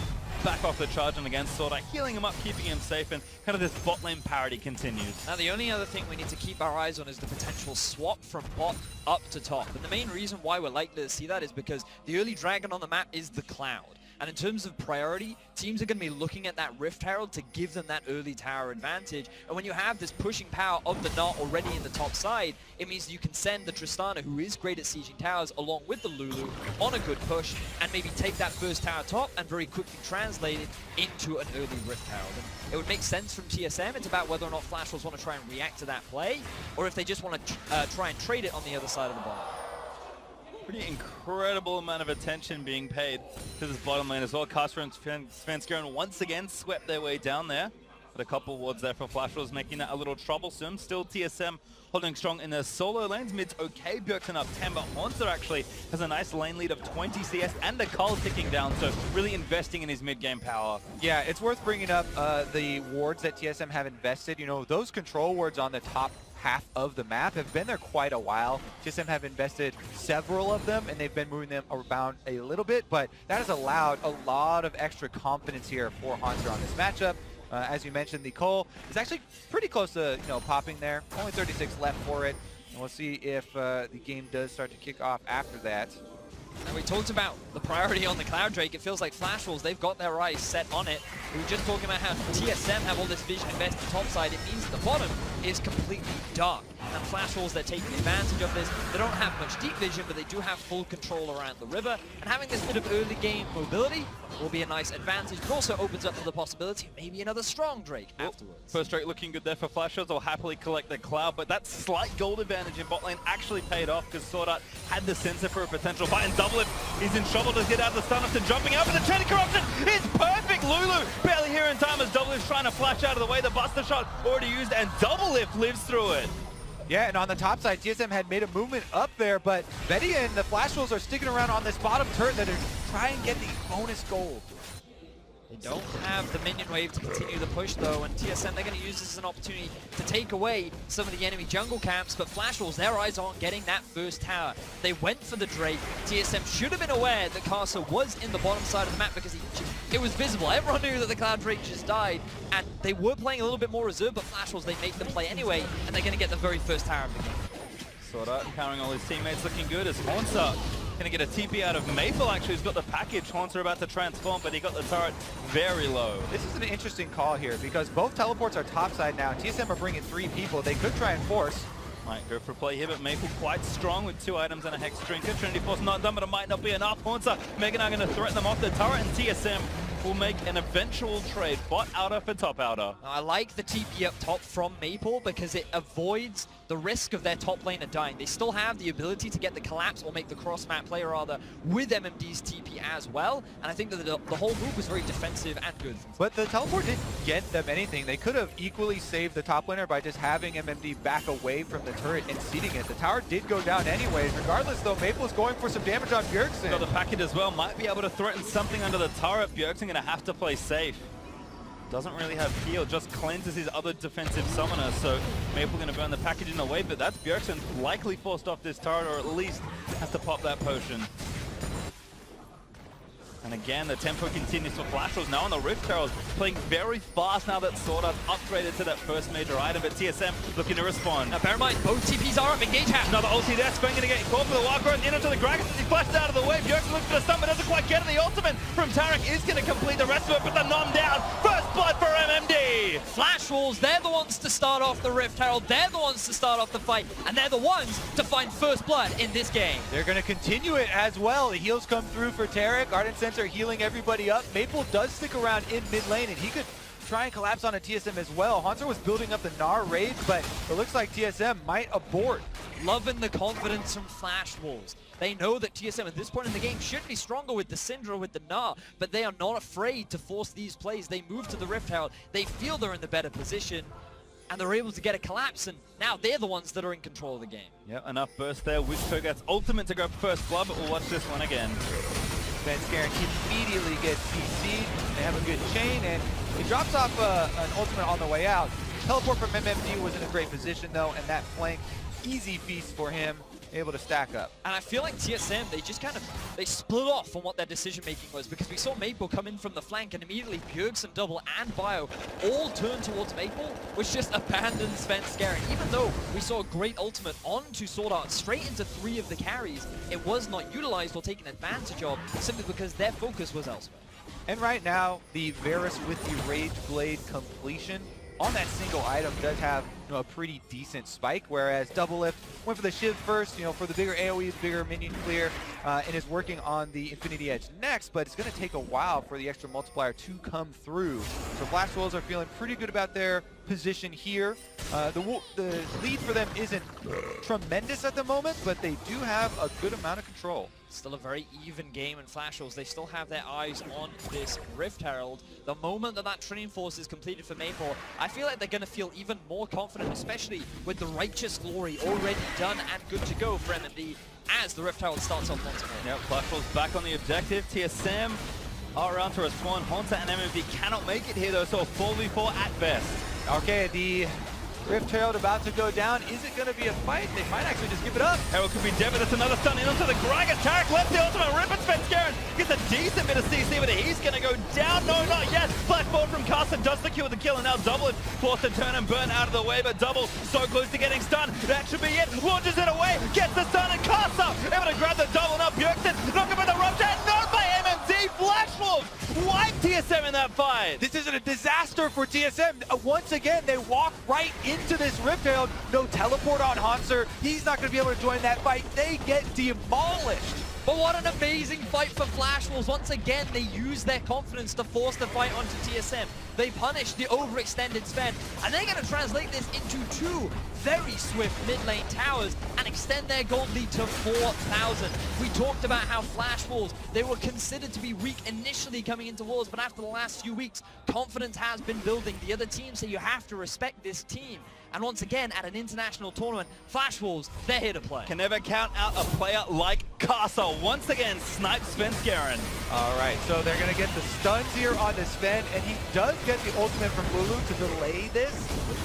back off the charge and again Sword Art healing him up, keeping him safe, and kind of this bot lane parity continues. Now the only other thing we need to keep our eyes on is the potential swap from bot up to top. And the main reason why we're likely to see that is because the early dragon on the map is the Cloud. And in terms of priority, teams are going to be looking at that Rift Herald to give them that early tower advantage. And when you have this pushing power of the Knot already in the top side, it means you can send the Tristana, who is great at sieging towers, along with the Lulu on a good push, and maybe take that first tower top and very quickly translate it into an early Rift Herald. And it would make sense from TSM. It's about whether or not Flash Wolves want to try and react to that play, or if they just want to try and trade it on the other side of the ball. Pretty incredible amount of attention being paid to this bottom lane as well. Karsa and Svenskeren once again swept their way down there. But a couple wards there for Flash Wolves, making that a little troublesome. Still TSM holding strong in their solo lanes. Mid's okay, Bjergsen up 10, but Monster actually has a nice lane lead of 20 CS and the Cull ticking down, so really investing in his mid-game power. Yeah, it's worth bringing up the wards that TSM have invested. Those control wards on the top half of the map have been there quite a while. TSM have invested several of them, and they've been moving them around a little bit, but that has allowed a lot of extra confidence here for Hanser on this matchup. As you mentioned, the Cole is actually pretty close to popping there. Only 36 left for it, and we'll see if the game does start to kick off after that. And we talked about the priority on the Cloud Drake. It feels like Flash Wolves, they've got their eyes set on it. We were just talking about how TSM have all this vision invested topside. It means the bottom is completely dark. And Flash Wolves, they're taking advantage of this. They don't have much deep vision, but they do have full control around the river. And having this bit of early game mobility will be a nice advantage, but also opens up for the possibility of maybe another strong Drake afterwards. First Drake looking good there for Flash Wolves. Will happily collect the Cloud, but that slight gold advantage in bot lane actually paid off because Sword Art had the sensor for a potential fight, and Double If he's in trouble to get out of the stun after jumping up, and the Training Corruption is perfect! Lulu barely here in time as Double If's trying to flash out of the way. The Buster Shot already used, and Double If lives through it. Yeah, and on the top side, TSM had made a movement up there, but Betty and the Flash Wolves are sticking around on this bottom turret that are trying to get the bonus gold. They don't have the minion wave to continue the push though, and TSM, they're going to use this as an opportunity to take away some of the enemy jungle camps, but Flash Wolves, their eyes on getting that first tower. They went for the Drake. TSM should have been aware that Casa was in the bottom side of the map because it was visible. Everyone knew that the Cloud Drake just died, and they were playing a little bit more reserved, but Flash Wolves, they make them play anyway, and they're going to get the very first tower of the game. Sorta empowering all his teammates, looking good as Haunter gonna get a TP out of Maple. Actually, he's got the package. Haunter about to transform, but he got the turret very low. This is an interesting call here because both teleports are topside now. TSM are bringing 3 people. They could try and force. Might go for a play here, but Maple quite strong with 2 items and a Hex Drinker. Trinity Force not done, but it might not be enough. Haunter, Mega now gonna threaten them off the turret, and TSM will make an eventual trade. Bot outer for top outer. I like the TP up top from Maple because it avoids the risk of their top laner dying. They still have the ability to get the collapse or make the cross-map play rather with MMD's TP as well, and I think that the whole move was very defensive and good. But the teleport didn't get them anything. They could have equally saved the top laner by just having MMD back away from the turret and seating it. The tower did go down anyways. Regardless though, Maple is going for some damage on Bjergsen. Got the packet as well, might be able to threaten something under the turret. Bjergsen gonna have to play safe. Doesn't really have heal, just cleanses his other defensive summoner, so Maple gonna burn the package in the way, but that's Bjergsen likely forced off this turret, or at least has to pop that potion. And again, the tempo continues for Flash Wolves. Now on the Rift Herald, playing very fast now that Sword Art's upgraded to that first major item, but TSM looking to respond. Now bear in mind, both TPs are up, engage half. Another ulti there, Sven gonna get caught for the wild growth, in onto the Gragas, he flashed out of the way. Bjergsen looks for the stun, but doesn't quite get it. The ultimate from Tarek is gonna complete the rest of it, but the nom down. First blood for MMD! Flash Wolves, they're the ones to start off the Rift Herald, they're the ones to start off the fight, and they're the ones to find first blood in this game. They're going to continue it as well. The heals come through for Tarek. Ardent Sensor healing everybody up. Maple does stick around in mid lane, and he could try and collapse on a TSM as well. Haunter was building up the Gnar rage, but it looks like TSM might abort. Loving the confidence from Flash Wolves. They know that TSM at this point in the game should be stronger with the Syndra, with the Gnar, but they are not afraid to force these plays. They move to the Rift Herald. They feel they're in the better position, and they're able to get a collapse, and now they're the ones that are in control of the game. Yeah, enough burst there with Togat's ultimate to go first blood, but we'll watch this one again. Sven immediately gets CC'd. They have a good chain, and he drops off an ultimate on the way out. Teleport from MMD was in a great position though, and that flank, easy feast for him, able to stack up. And I feel like TSM, they split off on what their decision making was, because we saw Maple come in from the flank and immediately Bjergsen, Double, and Bio all turn towards Maple, which just abandoned Sven Skaren. Even though we saw a great ultimate onto Sword Art, straight into 3 of the carries, it was not utilized or taken advantage of, simply because their focus was elsewhere. And right now, the Varus with the Rage Blade completion on that single item does have a pretty decent spike, whereas Double Lift went for the Shiv first, for the bigger AoEs, bigger minion clear, and is working on the Infinity Edge next, but it's going to take a while for the extra multiplier to come through. So Flash Wolves are feeling pretty good about their position here. The lead for them isn't tremendous at the moment, but they do have a good amount of control. Still a very even game in Flash Wolves. They still have their eyes on this Rift Herald. The moment that Training Force is completed for Maple, I feel like they're going to feel even more confident, especially with the Righteous Glory already done and good to go for MMD as the Rift Herald starts off once more. Yep, Flash Wolves back on the objective. TSM are around to respond. Haunter and MMD cannot make it here though, so a 4v4 at best. Okay, the Rift Herald about to go down. Is it going to be a fight? They might actually just give it up. Herald could be dead, but that's another stun in onto the Gragas. Tarek left the ultimate rip, and Sven Skaren gets a decent bit of CC, but he's going to go down. No, not yet. Flash forward from Carson does the kill with the kill, and now Double is forced to turn and burn out of the way, but Double so close to getting stunned. That should be it. Launches it away, gets the stun, and Carson able to grab the Double. Now Bjergsen knocking for the rupture, and not by MMD. Flash Wolves wipe TSM in that fight. This is a disaster for TSM. Once again, they walk right into this Rift Herald. No teleport on Haunter. He's not going to be able to join that fight. They get demolished. But what an amazing fight for Flash Wolves. Once again, they use their confidence to force the fight onto TSM. They punish the overextended Sven, and they're going to translate this into 2 very swift mid lane towers and extend their gold lead to 4,000. We talked about how Flash Wolves, they were considered to be weak initially coming into Worlds, but after the last few weeks, confidence has been building. The other teams say you have to respect this team. And once again, at an international tournament, Flash Wolves, they're here to play. Can never count out a player like Casa. Once again, snipes Sven Skaren. All right, so they're going to get the stuns here on the Sven, and he does get the ultimate from Lulu to delay this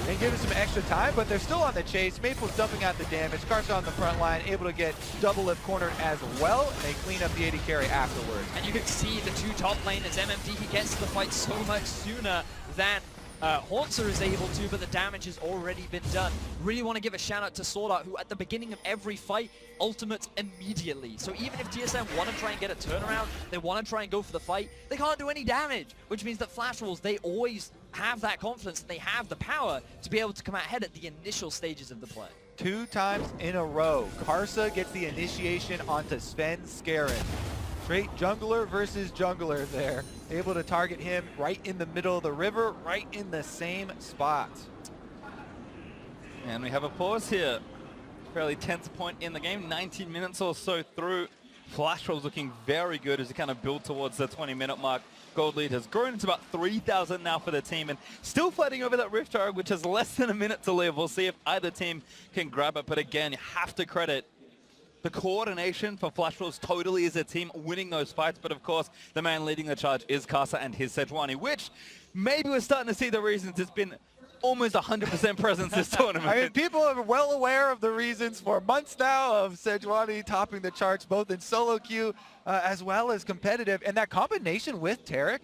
and give him some extra time, but they're still on the chase. Maple's dumping out the damage. Karsa on the front line, able to get double lift cornered as well, and they clean up the AD carry afterwards. And you can see the two top laners, MMD, he gets to the fight so much sooner than Haunter is able to, but the damage has already been done. Really want to give a shout out to Sword Art, who at the beginning of every fight ultimates immediately. So even if TSM want to try and get a turnaround, they want to try and go for the fight, they can't do any damage, which means that Flash Wolves, they always have that confidence, and they have the power to be able to come out ahead at the initial stages of the play. 2 times in a row, Karsa gets the initiation onto Sven Skaren. Straight jungler versus jungler there. Able to target him right in the middle of the river, right in the same spot. And we have a pause here. Fairly tense point in the game, 19 minutes or so through. Flash Wolves looking very good as they kind of build towards the 20-minute mark. Gold lead has grown to about 3,000 now for the team, and still fighting over that Rift Tower, which has less than a minute to live. We'll see if either team can grab it, but again, you have to credit the coordination for Flash Wolves totally is a team winning those fights, but of course, the man leading the charge is Casa and his Sejuani, which maybe we're starting to see the reasons it's been almost 100% presence this tournament. I mean, people are well aware of the reasons for months now of Sejuani topping the charts, both in solo queue as well as competitive, and that combination with Tarek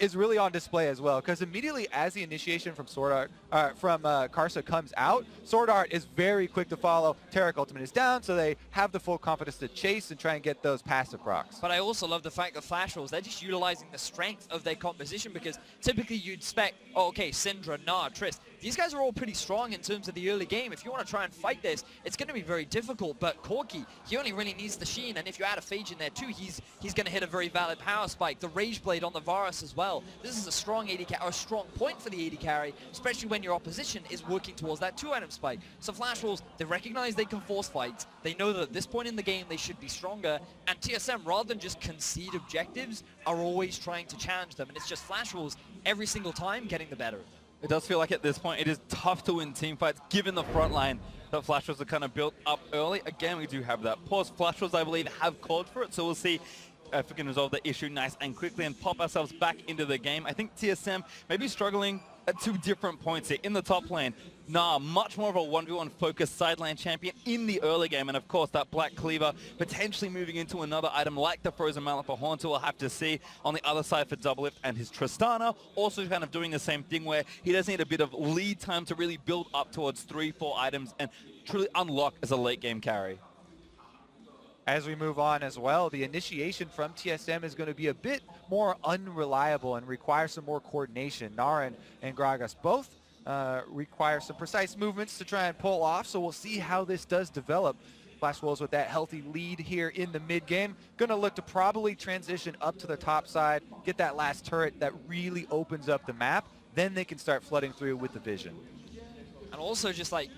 is really on display as well, because immediately as the initiation from Karsa comes out, Sword Art is very quick to follow. Tarek ultimate is down, so they have the full confidence to chase and try and get those passive procs. But I also love the fact that Flash Wolves, they're just utilizing the strength of their composition, because typically you'd expect, oh, okay, Syndra, Nah, Triss, these guys are all pretty strong in terms of the early game. If you want to try and fight this, it's going to be very difficult, but Corki, he only really needs the Sheen, and if you add a Phage in there too, he's going to hit a very valid power spike. The Rage Blade on the Varus as well. This is a strong AD or a strong point for the AD carry, especially when your opposition is working towards that 2-item spike. So Flash Wolves, they recognize they can force fights. They know that at this point in the game, they should be stronger, and TSM, rather than just concede objectives, are always trying to challenge them, and it's just Flash Wolves every single time getting the better of them. It does feel like at this point it is tough to win team fights given the front line that Flash Wolves are kind of built up early. Again, we do have that pause. Flash Wolves, I believe, have called for it, so we'll see if we can resolve the issue nice and quickly and pop ourselves back into the game. I think TSM may be struggling at 2 different points here. In the top lane, Nah, much more of a 1v1 focused sideline champion in the early game, and of course that Black Cleaver potentially moving into another item like the Frozen Mallet for Haunter. We'll have to see. On the other side for Double Lift and his Tristana, also kind of doing the same thing where he does need a bit of lead time to really build up towards 3-4 items and truly unlock as a late game carry. As we move on as well, the initiation from TSM is going to be a bit more unreliable and require some more coordination. Nara and Gragas both require some precise movements to try and pull off, so we'll see how this does develop. Flash Wolves with that healthy lead here in the mid game, going to look to probably transition up to the top side, get that last turret that really opens up the map, then they can start flooding through with the vision. And also just like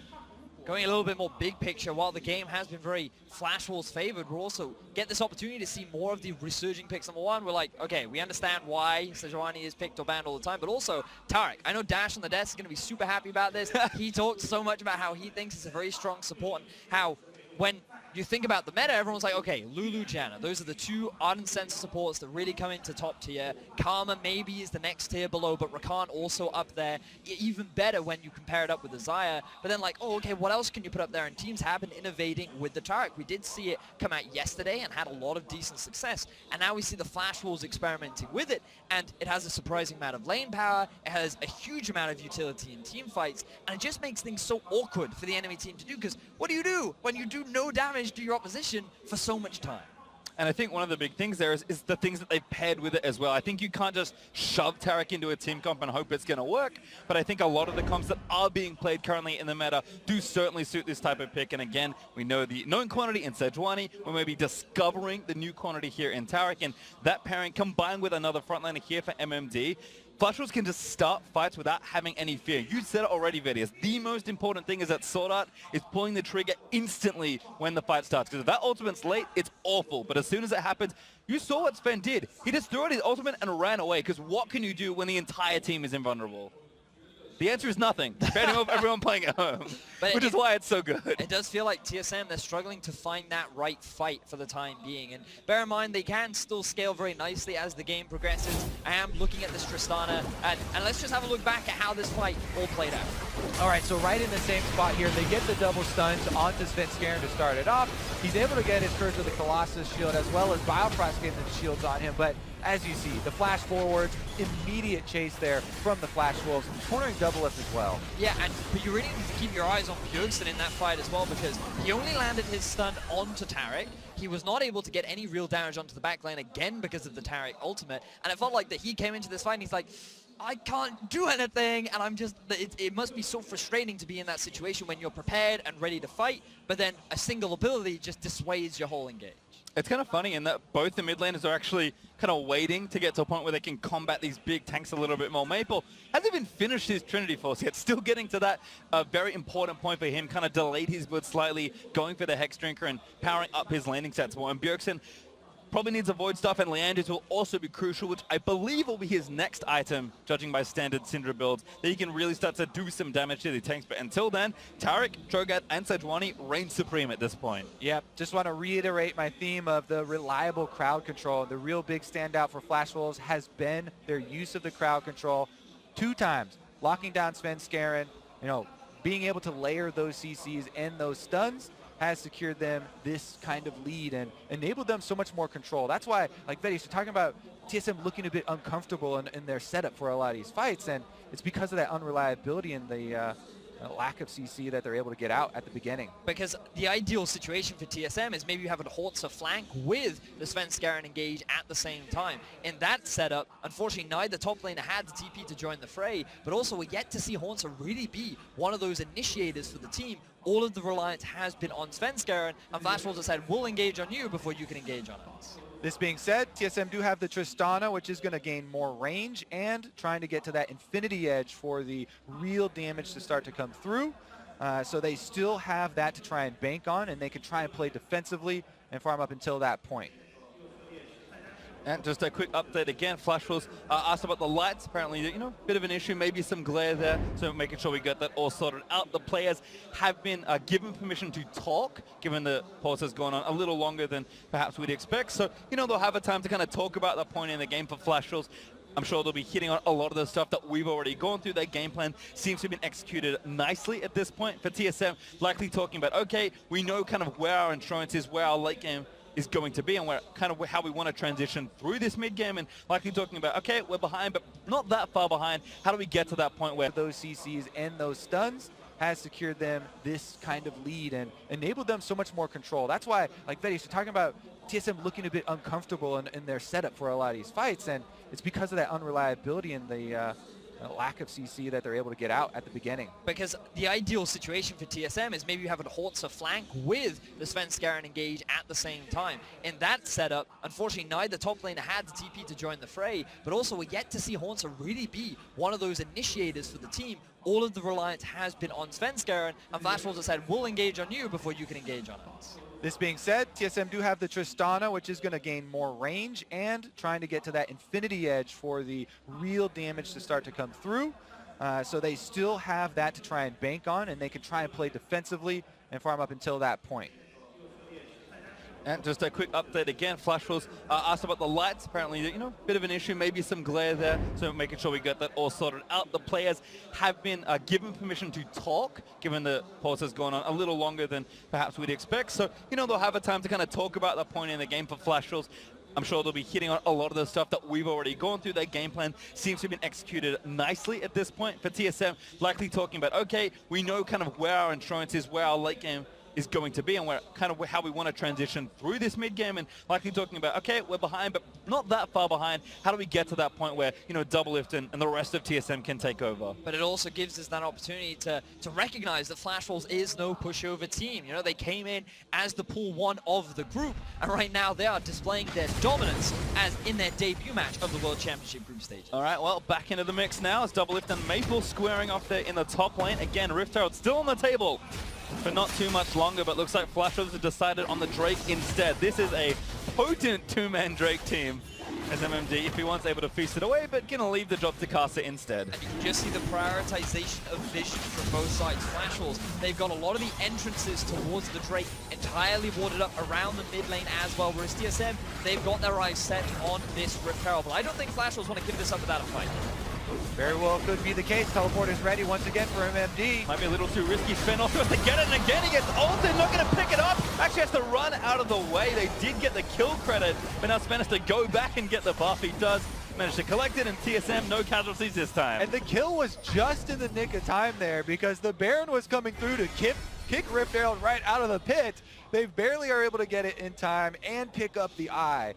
going a little bit more big picture, while the game has been very Flash Wolves favored, we'll also get this opportunity to see more of the resurging picks. Number one, we're like, okay, we understand why Sejuani is picked or banned all the time, but also Tarek. I know Dash on the desk is going to be super happy about this. He talked so much about how he thinks it's a very strong support, and how when you think about the meta, everyone's like, okay, Lulu, Janna, those are the 2 Ardent Sensor supports that really come into top tier. Karma maybe is the next tier below, but Rakan also up there. Even better when you compare it up with the Xayah. But then like, oh, okay, what else can you put up there? And teams have been innovating with the Tarek. We did see it come out yesterday and had a lot of decent success. And now we see the Flash Wolves experimenting with it. And it has a surprising amount of lane power. It has a huge amount of utility in team fights. And it just makes things so awkward for the enemy team to do. Because what do you do when you do no damage to your opposition for so much time? And I think one of the big things there is the things that they've paired with it as well. I think you can't just shove Tarek into a team comp and hope it's going to work, but I think a lot of the comps that are being played currently in the meta do certainly suit this type of pick. And again, we know the known quantity in Sejuani. We're maybe discovering the new quantity here in Tarek, and that pairing combined with another frontliner here for MMD, Flash Wolves can just start fights without having any fear. You said it already, Vedius. The most important thing is that Sword Art is pulling the trigger instantly when the fight starts. Because if that ultimate's late, it's awful. But as soon as it happens, you saw what Sven did. He just threw out his ultimate and ran away. Because what can you do when the entire team is invulnerable? The answer is nothing, depending on everyone playing at home, But which is why it's so good. It does feel like TSM, they're struggling to find that right fight for the time being. And bear in mind, they can still scale very nicely as the game progresses. I am looking at this Tristana, and let's just have a look back at how this fight all played out. All right, so right in the same spot here, they get the double stuns onto Svenskeren to start it off. He's able to get his Curse of the Colossus shield as well as Biofrost getting the shields on him, but as you see, the flash forwards, immediate chase there from the Flash Wolves, cornering Doublelift as well. Yeah, but you really need to keep your eyes on Bjergsen in that fight as well, because he only landed his stun onto Tarek. He was not able to get any real damage onto the back lane again because of the Tarek ultimate, and it felt like that he came into this fight and he's like, I can't do anything, and I'm just, it must be so frustrating to be in that situation when you're prepared and ready to fight, but then a single ability just dissuades your whole engage. It's kind of funny in that both the mid laners are actually kind of waiting to get to a point where they can combat these big tanks a little bit more. Maple hasn't even finished his Trinity Force yet, still getting to that very important point for him, kind of delayed his build slightly, going for the Hex Drinker and powering up his landing sets more. And Bjergsen probably needs a Void Staff, and Leanders will also be crucial, which I believe will be his next item, judging by standard Syndra builds, that he can really start to do some damage to the tanks. But until then, Tarek, Cho'Gath, and Sejuani reign supreme at this point. Yep, just want to reiterate my theme of the reliable crowd control. The real big standout for Flash Wolves has been their use of the crowd control 2 times, locking down Svenskeren, being able to layer those CCs and those stuns has secured them this kind of lead and enabled them so much more control. That's why, like Vetty, you're talking about TSM looking a bit uncomfortable in their setup for a lot of these fights, and it's because of that unreliability and the lack of CC that they're able to get out at the beginning. Because the ideal situation for TSM is maybe you have a Hortzer flank with the Svenskeren engage at the same time. In that setup, unfortunately, neither top laner had the TP to join the fray, but also we're yet to see Hortzer really be one of those initiators for the team. All of the reliance has been on Svenskeren, and Flash Wolves have said, we'll engage on you before you can engage on us. This being said, TSM do have the Tristana, which is going to gain more range and trying to get to that Infinity Edge for the real damage to start to come through. So they still have that to try and bank on, and they can try and play defensively and farm up until that point. And just a quick update again, Flash Wolves asked about the lights. Apparently, bit of an issue, maybe some glare there. So making sure we get that all sorted out. The players have been given permission to talk, given the pause has gone on a little longer than perhaps we'd expect. So, they'll have a time to kind of talk about the point in the game for Flash Wolves. I'm sure they'll be hitting on a lot of the stuff that we've already gone through. Their game plan seems to have been executed nicely at this point for TSM. Likely talking about, okay, we know kind of where our insurance is, where our late game is going to be, and where kind of how we want to transition through this mid game, and likely talking about, okay, we're behind, but not that far behind. How do we get to that point where those CCs and those stuns has secured them this kind of lead and enabled them so much more control. That's why, like Vetty, you're talking about TSM looking a bit uncomfortable in their setup for a lot of these fights, and it's because of that unreliability and the lack of CC that they're able to get out at the beginning. Because the ideal situation for TSM is maybe you have a Hortzer flank with the Svenskeren engage at the same time. In that setup, unfortunately, neither top laner had the TP to join the fray, but also we're yet to see Hortzer really be one of those initiators for the team. All of the reliance has been on Svenskeren, and Flash Wolves have said, we'll engage on you before you can engage on us. This being said, TSM do have the Tristana, which is going to gain more range and trying to get to that Infinity Edge for the real damage to start to come through. So they still have that to try and bank on, and they can try and play defensively and farm up until that point. And just a quick update again, Flash Wolves asked about the lights. Apparently, bit of an issue, maybe some glare there. So making sure we get that all sorted out. The players have been given permission to talk, given the pause has gone on a little longer than perhaps we'd expect. So, they'll have a time to kind of talk about the point in the game for Flash Wolves. I'm sure they'll be hitting on a lot of the stuff that we've already gone through. Their game plan seems to have been executed nicely at this point for TSM. Likely talking about, okay, we know kind of where our insurance is, where our late game is going to be, and where kind of how we want to transition through this mid game, and likely talking about, okay, we're behind, but not that far behind. How do we get to that point where, Doublelift and the rest of TSM can take over? But it also gives us that opportunity to recognize that Flash Wolves is no pushover team. They came in as the pool 1 of the group, and right now they are displaying their dominance as in their debut match of the World Championship group stage. All right, well, back into the mix now as Doublelift and Maple squaring off there in the top lane. Again, Rift Herald still on the table for not too much longer, but looks like Flash Wolves have decided on the Drake instead. This is a potent 2-man Drake team. as MMD if he wants able to feast it away, but gonna leave the job to Casa instead. And you can just see the prioritization of vision from both sides. Flashwolves, they've got a lot of the entrances towards the Drake entirely warded up around the mid lane as well, whereas TSM, they've got their eyes set on this Rip Peril. But I don't think Flashwolves want to give this up without a fight. Very well could be the case. Teleport is ready once again for MMD. Might be a little too risky. Sven also has to get it, and again he gets ulted, not going to pick it up. Actually has to run out of the way. They did get the kill credit, but now Sven has to go back and get the buff. He does manage to collect it, and TSM, no casualties this time. And the kill was just in the nick of time there because the Baron was coming through to kick Rift Herald right out of the pit. They barely are able to get it in time and pick up the eye.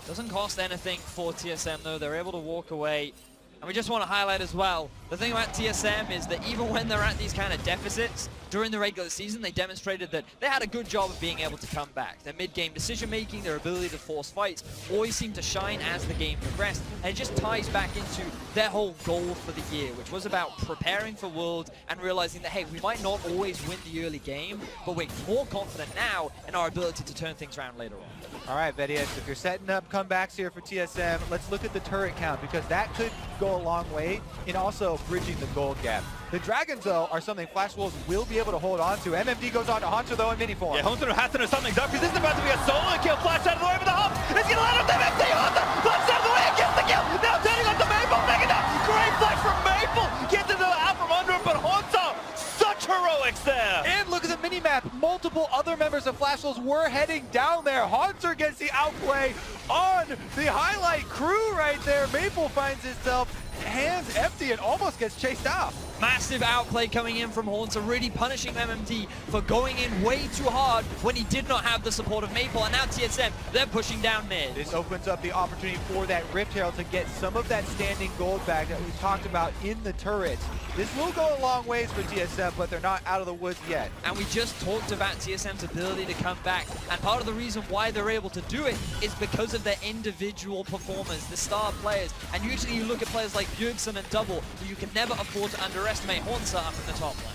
Doesn't cost anything for TSM though. They're able to walk away. And we just want to highlight as well, the thing about TSM is that even when they're at these kind of deficits, during the regular season, they demonstrated that they had a good job of being able to come back. Their mid-game decision-making, their ability to force fights, always seemed to shine as the game progressed. And it just ties back into their whole goal for the year, which was about preparing for Worlds and realizing that, hey, we might not always win the early game, but we're more confident now in our ability to turn things around later on. All right, Vedius, if you're setting up comebacks here for TSM, let's look at the turret count because that could go a long way in also bridging the gold gap. The Dragons, though, are something Flash Wolves will be able to hold on to. MMD goes on to Hunter, though, in mini form. Yeah, Hunter has to know something's up because this is about to be a solo kill. Flash out of the way with the hop. It's going to land on the MMD. Hunter flash out of the way and gets the kill. Now turning on to Maple, picking up. Great flash from Maple. Gets it out from under him, but Hunter, such heroics there. And look at the mini-map. Multiple other members of Flash Wolves were heading down there. Hunter gets the outplay on the highlight crew right there. Maple finds himself hands empty and almost gets chased off. Massive outplay coming in from Haunter, really punishing MMD for going in way too hard when he did not have the support of Maple. And now TSM, they're pushing down mid. This opens up the opportunity for that Rift Herald to get some of that standing gold back that we talked about in the turrets. This will go a long ways for TSM, but they're not out of the woods yet. And we just talked about TSM's ability to come back. And part of the reason why they're able to do it is because of their individual performers, the star players. And usually you look at players like Bjergsen and Double, who you can never afford to underestimate. Haunter up in the top lane.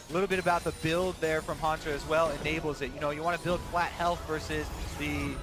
A little bit about the build there from Haunter as well enables it. You know, you want to build flat health versus the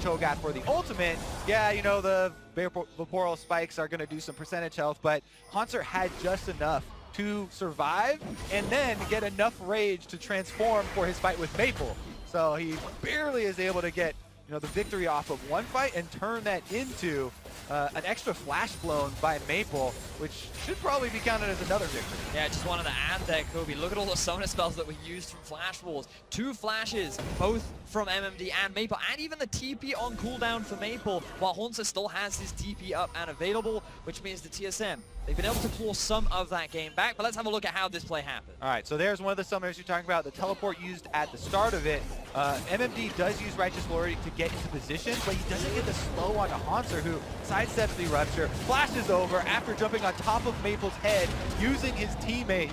Cho'Gath for the ultimate. Yeah, you know, the Vaporal spikes are going to do some percentage health, but Haunter had just enough to survive and then get enough rage to transform for his fight with Maple. So he barely is able to get, you know, the victory off of one fight and turn that into an extra flash blown by Maple, which should probably be counted as another victory. Yeah, I just wanted to add there, Kobe. Look at all the summoner spells that were used from Flash Wars. 2 flashes, both from MMD and Maple, and even the TP on cooldown for Maple, while Haunter still has his TP up and available, which means the TSM, they've been able to claw some of that game back. But let's have a look at how this play happened. All right, so there's one of the summoners you're talking about, the teleport used at the start of it. MMD does use Righteous Glory to get into position, but he doesn't get the slow onto Haunter, who sidesteps the Rupture, flashes over after jumping on top of Maple's head, using his teammate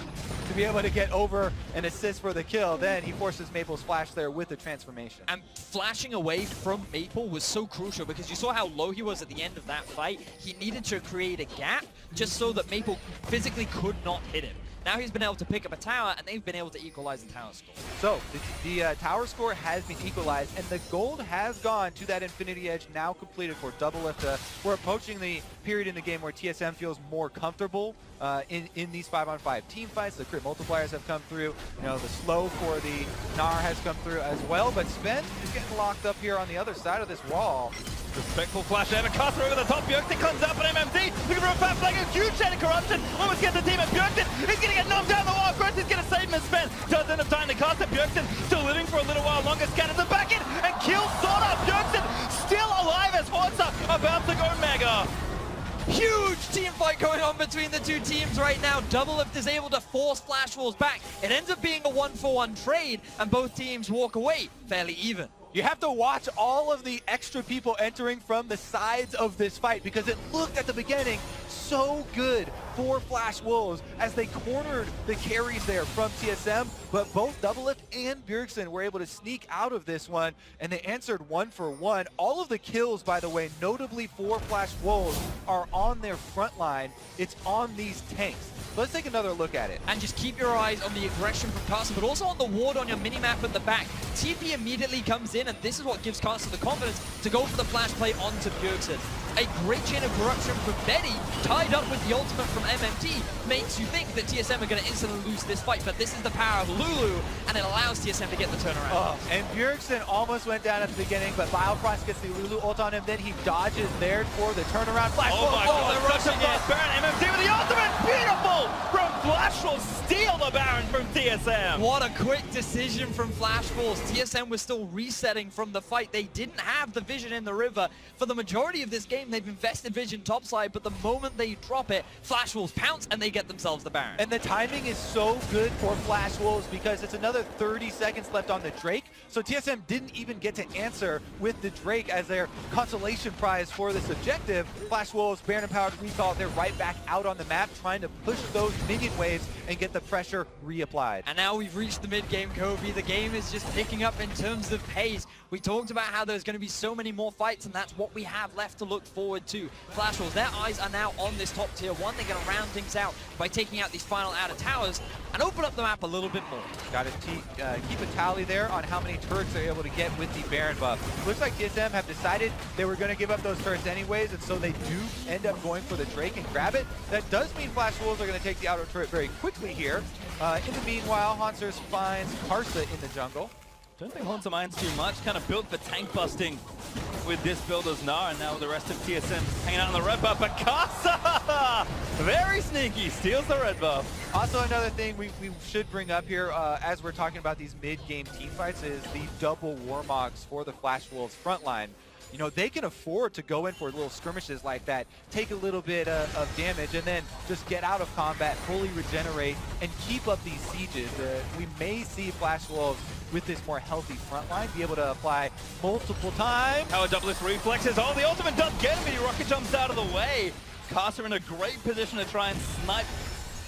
to be able to get over and assist for the kill. Then he forces Maple's flash there with the transformation. And flashing away from Maple was so crucial because you saw how low he was at the end of that fight. He needed to create a gap just so that Maple physically could not hit him. Now he's been able to pick up a tower, and they've been able to equalize the tower score. So the tower score has been equalized, and the gold has gone to that Infinity Edge, now completed for Doublelift. We're approaching the period in the game where TSM feels more comfortable in these 5-on-5 team fights. The crit multipliers have come through. You know, the slow for the Gnar has come through as well, but Sven is getting locked up here on the other side of this wall. Respectful flash there, Caster over the top. Bjergsen comes up on MMD. Looking for a fast flag, a huge chain of corruption. Almost gets the team at Bjergsen. He's going to get knocked down the wall. Growth is going to save him as Sven does end up tying the Caster. Bjergsen still living for a little while longer. Scanners the back in and kills Sona. Bjergsen still alive as Haunter about to go mega. Huge team fight going on between the two teams right now. Doublelift is able to force Flash Wolves back. It ends up being a 1-for-1 trade, and both teams walk away fairly even. You have to watch all of the extra people entering from the sides of this fight because it looked at the beginning so good for Flash Wolves as they cornered the carries there from TSM, but both Doublelift and Bjergsen were able to sneak out of this one, and they answered 1-for-1. All of the kills, by the way, notably for Flash Wolves, are on their front line. It's on these tanks. Let's take another look at it. And just keep your eyes on the aggression from Carson, but also on the ward on your minimap at the back. TP immediately comes in, and this is what gives Carson the confidence to go for the flash play onto Bjergsen. A great chain of corruption from Betty, tied up with the ultimate from MMT, makes you think that TSM are going to instantly lose this fight, but this is the power of Lulu, and it allows TSM to get the turnaround. Oh, and Bjergsen almost went down at the beginning, but Biofrost gets the Lulu ult on him, then he dodges there for the turnaround. Flash oh my god, they're rushing in. Baron MMT with the ultimate, beautiful from Flash will steal the Baron from TSM. What a quick decision from Flash Wolves. TSM was still resetting from the fight. They didn't have the vision in the river. For the majority of this game, they've invested vision topside, but the moment they drop it, Flash Wolves pounce and they get themselves the Baron. And the timing is so good for Flash Wolves because it's another 30 seconds left on the Drake, so TSM didn't even get to answer with the Drake as their consolation prize for this objective. Flash Wolves, Baron-empowered recall, they're right back out on the map trying to push those minion waves and get the pressure reapplied. And now we've reached the mid-game, Kobe. The game is just picking up in terms of pace. We talked about how there's going to be so many more fights, and that's what we have left to look forward to. Flash Wolves, their eyes are now on this top tier 1. They're going to round things out by taking out these final outer towers and open up the map a little bit more. Got to keep a tally there on how many turrets they're able to get with the Baron buff. Looks like TSM have decided they were going to give up those turrets anyways, and so they do end up going for the Drake and grab it. That does mean Flash Wolves are going to take the outer turret very quickly here. In the meanwhile, Hansers finds Karsa in the jungle. Don't think Hunter minds too much. Kind of built for tank busting with this build as Gnar, and now the rest of TSM hanging out on the red buff. But Karsa, very sneaky, steals the red buff. Also, another thing we should bring up here as we're talking about these mid-game team fights is the double Warmogs for the Flash Wolves frontline. You know, they can afford to go in for little skirmishes like that, take a little bit of damage, and then just get out of combat, fully regenerate, and keep up these sieges. We may see Flash Wolves with this more healthy front line be able to apply multiple times. Power doublist reflexes. Oh, the ultimate does get him, but he rocket jumps out of the way. Karsa in a great position to try and snipe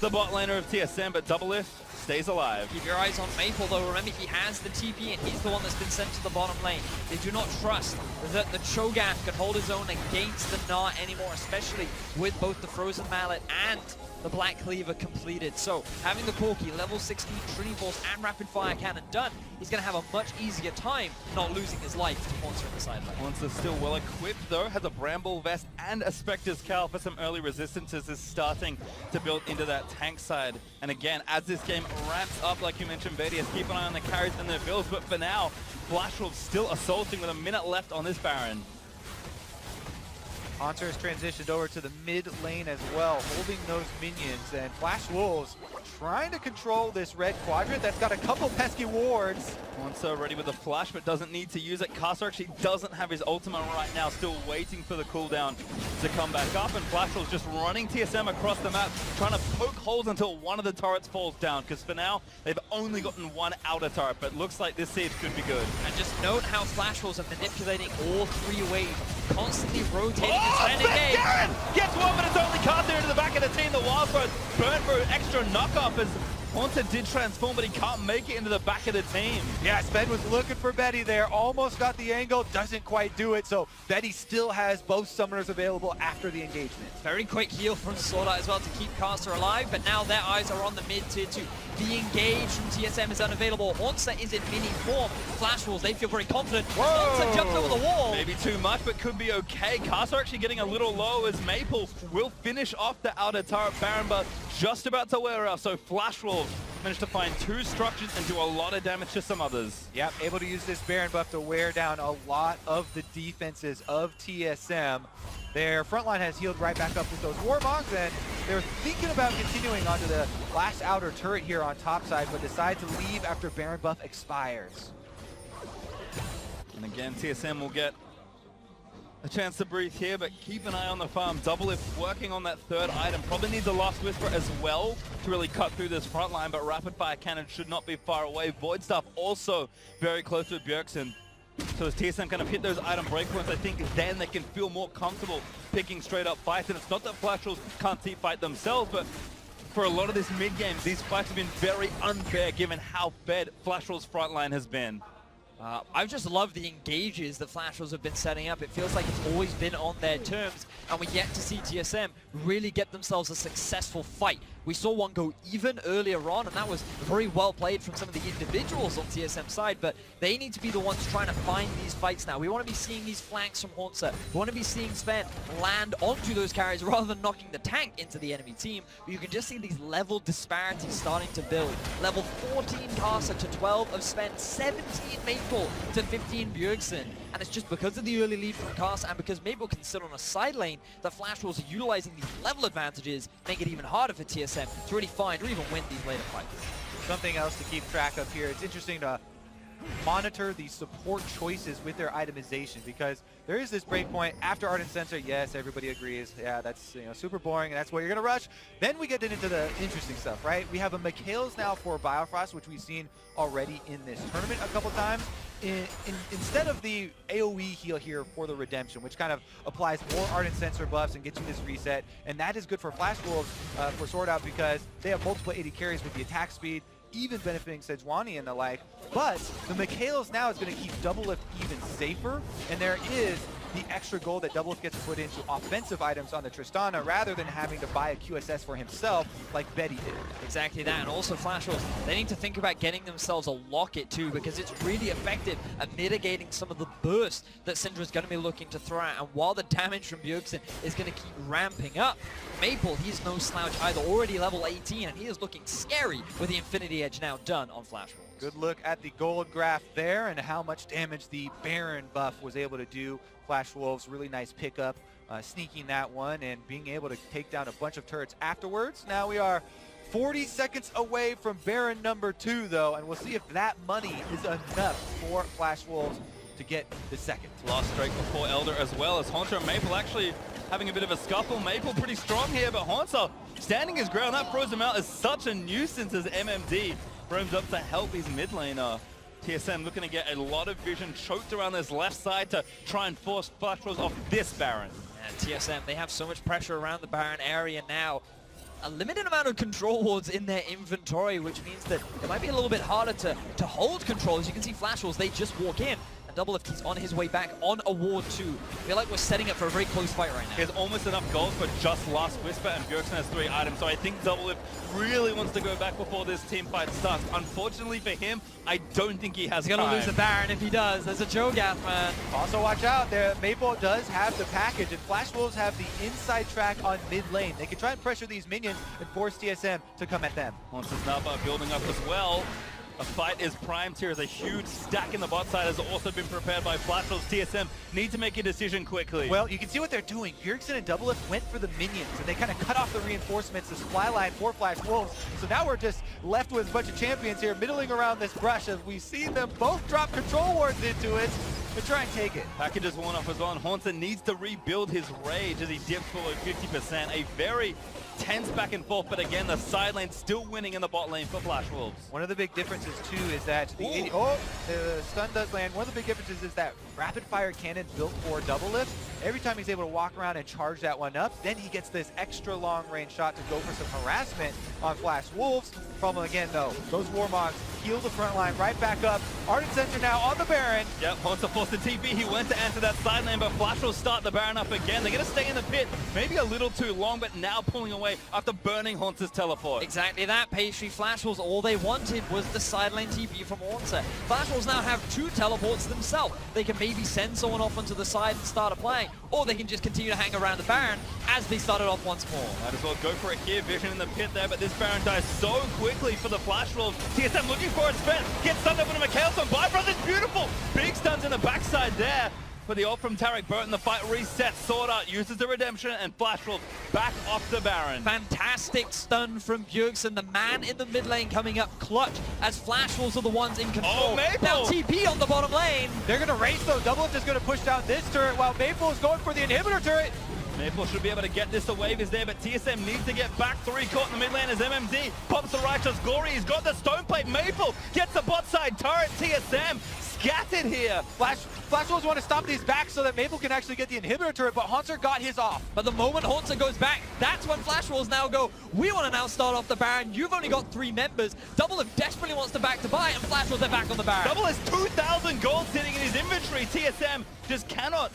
the bot laner of TSM, but doublist stays alive. Keep your eyes on Maple, though. Remember, he has the TP, and he's the one that's been sent to the bottom lane. They do not trust that the Cho'Gath can hold his own against the Gnar anymore, especially with both the Frozen Mallet and the Black Cleaver completed. So, having the Corki, level 16 Trinity Force, and Rapid Fire Cannon done, he's going to have a much easier time not losing his life to Monster in the side lane. Monster's still well equipped, though. Has a Bramble Vest and a Spectre's Cowl for some early resistances. Is starting to build into that tank side. And again, as this game ramps up, like you mentioned, Vedius, keep an eye on the carries and their builds. But for now, Flash Wolves still assaulting with a minute left on this Baron. Haunter has transitioned over to the mid lane as well, holding those minions, and Flash Wolves trying to control this red quadrant that's got a couple pesky wards. Haunter ready with a flash, but doesn't need to use it. Karsa actually doesn't have his ultimate right now, still waiting for the cooldown to come back up, and Flash Wolves just running TSM across the map, trying to poke holes until one of the turrets falls down, because for now, they've only gotten one outer turret, but looks like this siege could be good. And just note how Flash Wolves are manipulating all 3 waves, constantly rotating and Garen gets one, but it's only Karsa into the back of the team. The Wild Throw burn for an extra knockoff as Haunter did transform, but he can't make it into the back of the team. Yeah, Sven was looking for Betty there, almost got the angle, doesn't quite do it, so Betty still has both summoners available after the engagement. Very quick heal from Slaughter as well to keep Karsa alive, but now their eyes are on the mid tier 2. The engage from TSM is unavailable. Haunter is in mini form. Flash Wolves, they feel very confident. Haunter jumped over the wall. Maybe too much, but could be okay. Karsa actually getting a little low as Maple will finish off the outer turret. Baron buff just about to wear off, so Flash Wolves managed to find 2 structures and do a lot of damage to some others. Yep, able to use this Baron buff to wear down a lot of the defenses of TSM. Their front line has healed right back up with those Warmogs, and they're thinking about continuing onto the last outer turret here on top side, but decide to leave after Baron buff expires. And again, TSM will get a chance to breathe here, but keep an eye on the farm. Doublelift working on that 3rd item. Probably needs a Last Whisper as well to really cut through this front line, but Rapid Fire Cannon should not be far away. Void Staff also very close with Bjergsen. So as TSM kind of hit those item breakpoints, I think then they can feel more comfortable picking straight up fights. And it's not that Flash Wolves can't team fight themselves, but for a lot of this mid-game, these fights have been very unfair given how fed Flash Wolves' front line has been. I've just loved the engages that Flash Wolves have been setting up. It feels like it's always been on their terms, and we get to see TSM really get themselves a successful fight We saw one go even earlier on, and that was very well played from some of the individuals on TSM side, but they need to be the ones trying to find these fights now. We want to be seeing these flanks from Hauntzer. We want to be seeing Sven land onto those carries rather than knocking the tank into the enemy team. But you can just see these level disparities starting to build. Level 14 Kasa to 12 of Sven, 17 Maple to 15 Bjergsen. And it's just because of the early lead from Kasa and because Maple can sit on a side lane that Flash Wolves are utilizing these level advantages, make it even harder for TSM to really find or even win these later fights. Something else to keep track of here. It's interesting to monitor the support choices with their itemization, because there is this breakpoint after Ardent Sensor. Yes, everybody agrees. Yeah, that's super boring, and that's what you're gonna rush. Then we get into the interesting stuff, right? We have a Mikhail's now for Biofrost, which we've seen already in this tournament a couple times. Instead of the AoE heal here for the Redemption, which kind of applies more Ardent Sensor buffs and gets you this reset, and that is good for Flash Wolves for Sword Out because they have multiple 80 carries with the attack speed, even benefiting Sejuani and the like. But the Mikhail's now is going to keep Doublelift even safer, and there is the extra gold that Doublelift gets put into offensive items on the Tristana rather than having to buy a QSS for himself like Betty did. Exactly that, and also Flash Wolves, they need to think about getting themselves a locket too, because it's really effective at mitigating some of the burst that Syndra's going to be looking to throw out. And while the damage from Bjergsen is going to keep ramping up, Maple, he's no slouch either, already level 18, and he is looking scary with the Infinity Edge now done on Flash Wolves. Good look at the gold graph there and how much damage the Baron buff was able to do. Flash Wolves, really nice pickup, sneaking that one and being able to take down a bunch of turrets afterwards. Now we are 40 seconds away from Baron number 2 though, and we'll see if that money is enough for Flash Wolves to get the second. Last strike before Elder as well, as Haunter and Maple actually having a bit of a scuffle. Maple pretty strong here, but Haunter standing his ground. That throws him out as such a nuisance as MMD roams up to help his mid laner. TSM looking to get a lot of vision choked around this left side to try and force Flash Wolves off this Baron. And TSM, they have so much pressure around the Baron area now. A limited amount of control wards in their inventory, which means that it might be a little bit harder to hold control. As you can see, Flash Wolves, they just walk in. Doublelift, he's on his way back on a ward 2. I feel like we're setting up for a very close fight right now. He has almost enough gold for just Last Whisper, and Bjergsen has 3 items, so I think Doublelift really wants to go back before this team fight starts. Unfortunately for him, I don't think he has He's going to lose the Baron if he does. There's a Cho'Gath, man. Also watch out, there Maple does have the package, and Flash Wolves have the inside track on mid lane. They can try and pressure these minions and force TSM to come at them. Monsters now building up as well. A fight is primed here as a huge stack in the bot side has also been prepared by Flash Wolves. TSM need to make a decision quickly. Well, you can see what they're doing. Bjergsen and Doublelift went for the minions, and they kind of cut off the reinforcements, the supply line for Flash Wolves. So now we're just left with a bunch of champions here middling around this brush as we see them both drop control wards into it to try and take it. Package is worn off as well, and Haunter needs to rebuild his rage as he dips below 50%. A very tense back and forth, but again, the side lane still winning in the bot lane for Flash Wolves. One of the big differences too is that the the stun does land. One of the big differences is that rapid fire cannon built for Doublelift. Every time he's able to walk around and charge that one up, then he gets this extra long range shot to go for some harassment on Flash Wolves. Problem again though, those Warmogs heal the front line right back up. Ardent Sensor now on the Baron. Yep, Haunter forced the TP. He went to enter that side lane, but Flash will start the Baron up again. They're going to stay in the pit, maybe a little too long, but now pulling away after burning Haunter's teleport. Exactly that, Pastry. Flash Wolves, all they wanted was the side lane TP from Haunter. Flash Wolves now have 2 teleports themselves. They can maybe send someone off onto the side and start applying, or they can just continue to hang around the Baron as they started off once more. Might as well go for it here. Vision in the pit there, but this Baron dies so quickly for the Flash Wolves. TSM looking for its Sven. Gets stunned up on a Mikhail's on Bifrost. It's beautiful. Big stuns in the backside there. For the ult from Tarek Burton, the fight resets. Sword Art uses the Redemption, and Flash Wolves back off the Baron. Fantastic stun from Bjergsen, the man in the mid lane coming up clutch as Flash Wolves are the ones in control. Oh, Maple! Now TP on the bottom lane. They're going to race though. Doublelift is going to push down this turret while Maple is going for the inhibitor turret. Maple should be able to get this. The wave is there, but TSM needs to get back 3. Caught in the mid lane as MMD pops the Righteous Glory. He's got the stone plate. Maple gets the bot side turret. TSM scattered here. Flash Wolves want to stop these back so that Maple can actually get the inhibitor turret, but Haunter got his off. But the moment Haunter goes back, that's when Flash Wolves now go, we want to now start off the Baron. You've only got 3 members. Doublelift desperately wants to back to buy, and Flash Wolves are back on the Baron. Double has 2,000 gold sitting in his inventory. TSM just cannot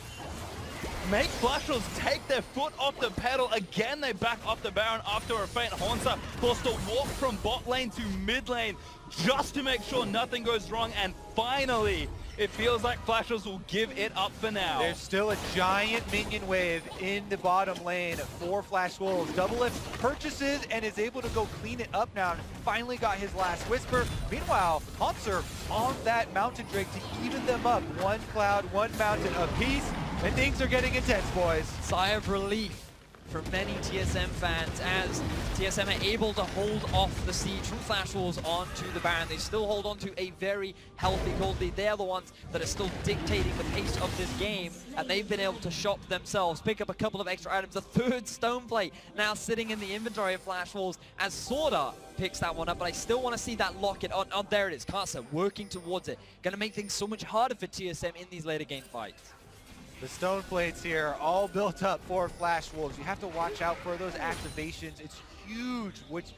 make Flashwolves take their foot off the pedal. Again, they back off the Baron after a feint. Honza forced to walk from bot lane to mid lane just to make sure nothing goes wrong. And finally, it feels like Flashwolves will give it up for now. There's still a giant minion wave in the bottom lane for Flashwolves. Doublelift purchases and is able to go clean it up now and finally got his last whisper. Meanwhile, Hanser on that Mountain Drake to even them up. One cloud, one mountain apiece, and things are getting intense, boys. Sigh of relief for many TSM fans as TSM are able to hold off the siege from Flashwolves onto the Baron. They still hold on to a very healthy gold lead. They're the ones that are still dictating the pace of this game, and they've been able to shop themselves, pick up a couple of extra items. The third stone plate now sitting in the inventory of Flashwolves as Sorda picks that one up, but I still want to see that locket on. There it is, Casa working towards it. Going to make things so much harder for TSM in these later game fights. The stone plates here are all built up for Flashwolves. You have to watch out for those activations. It's huge, which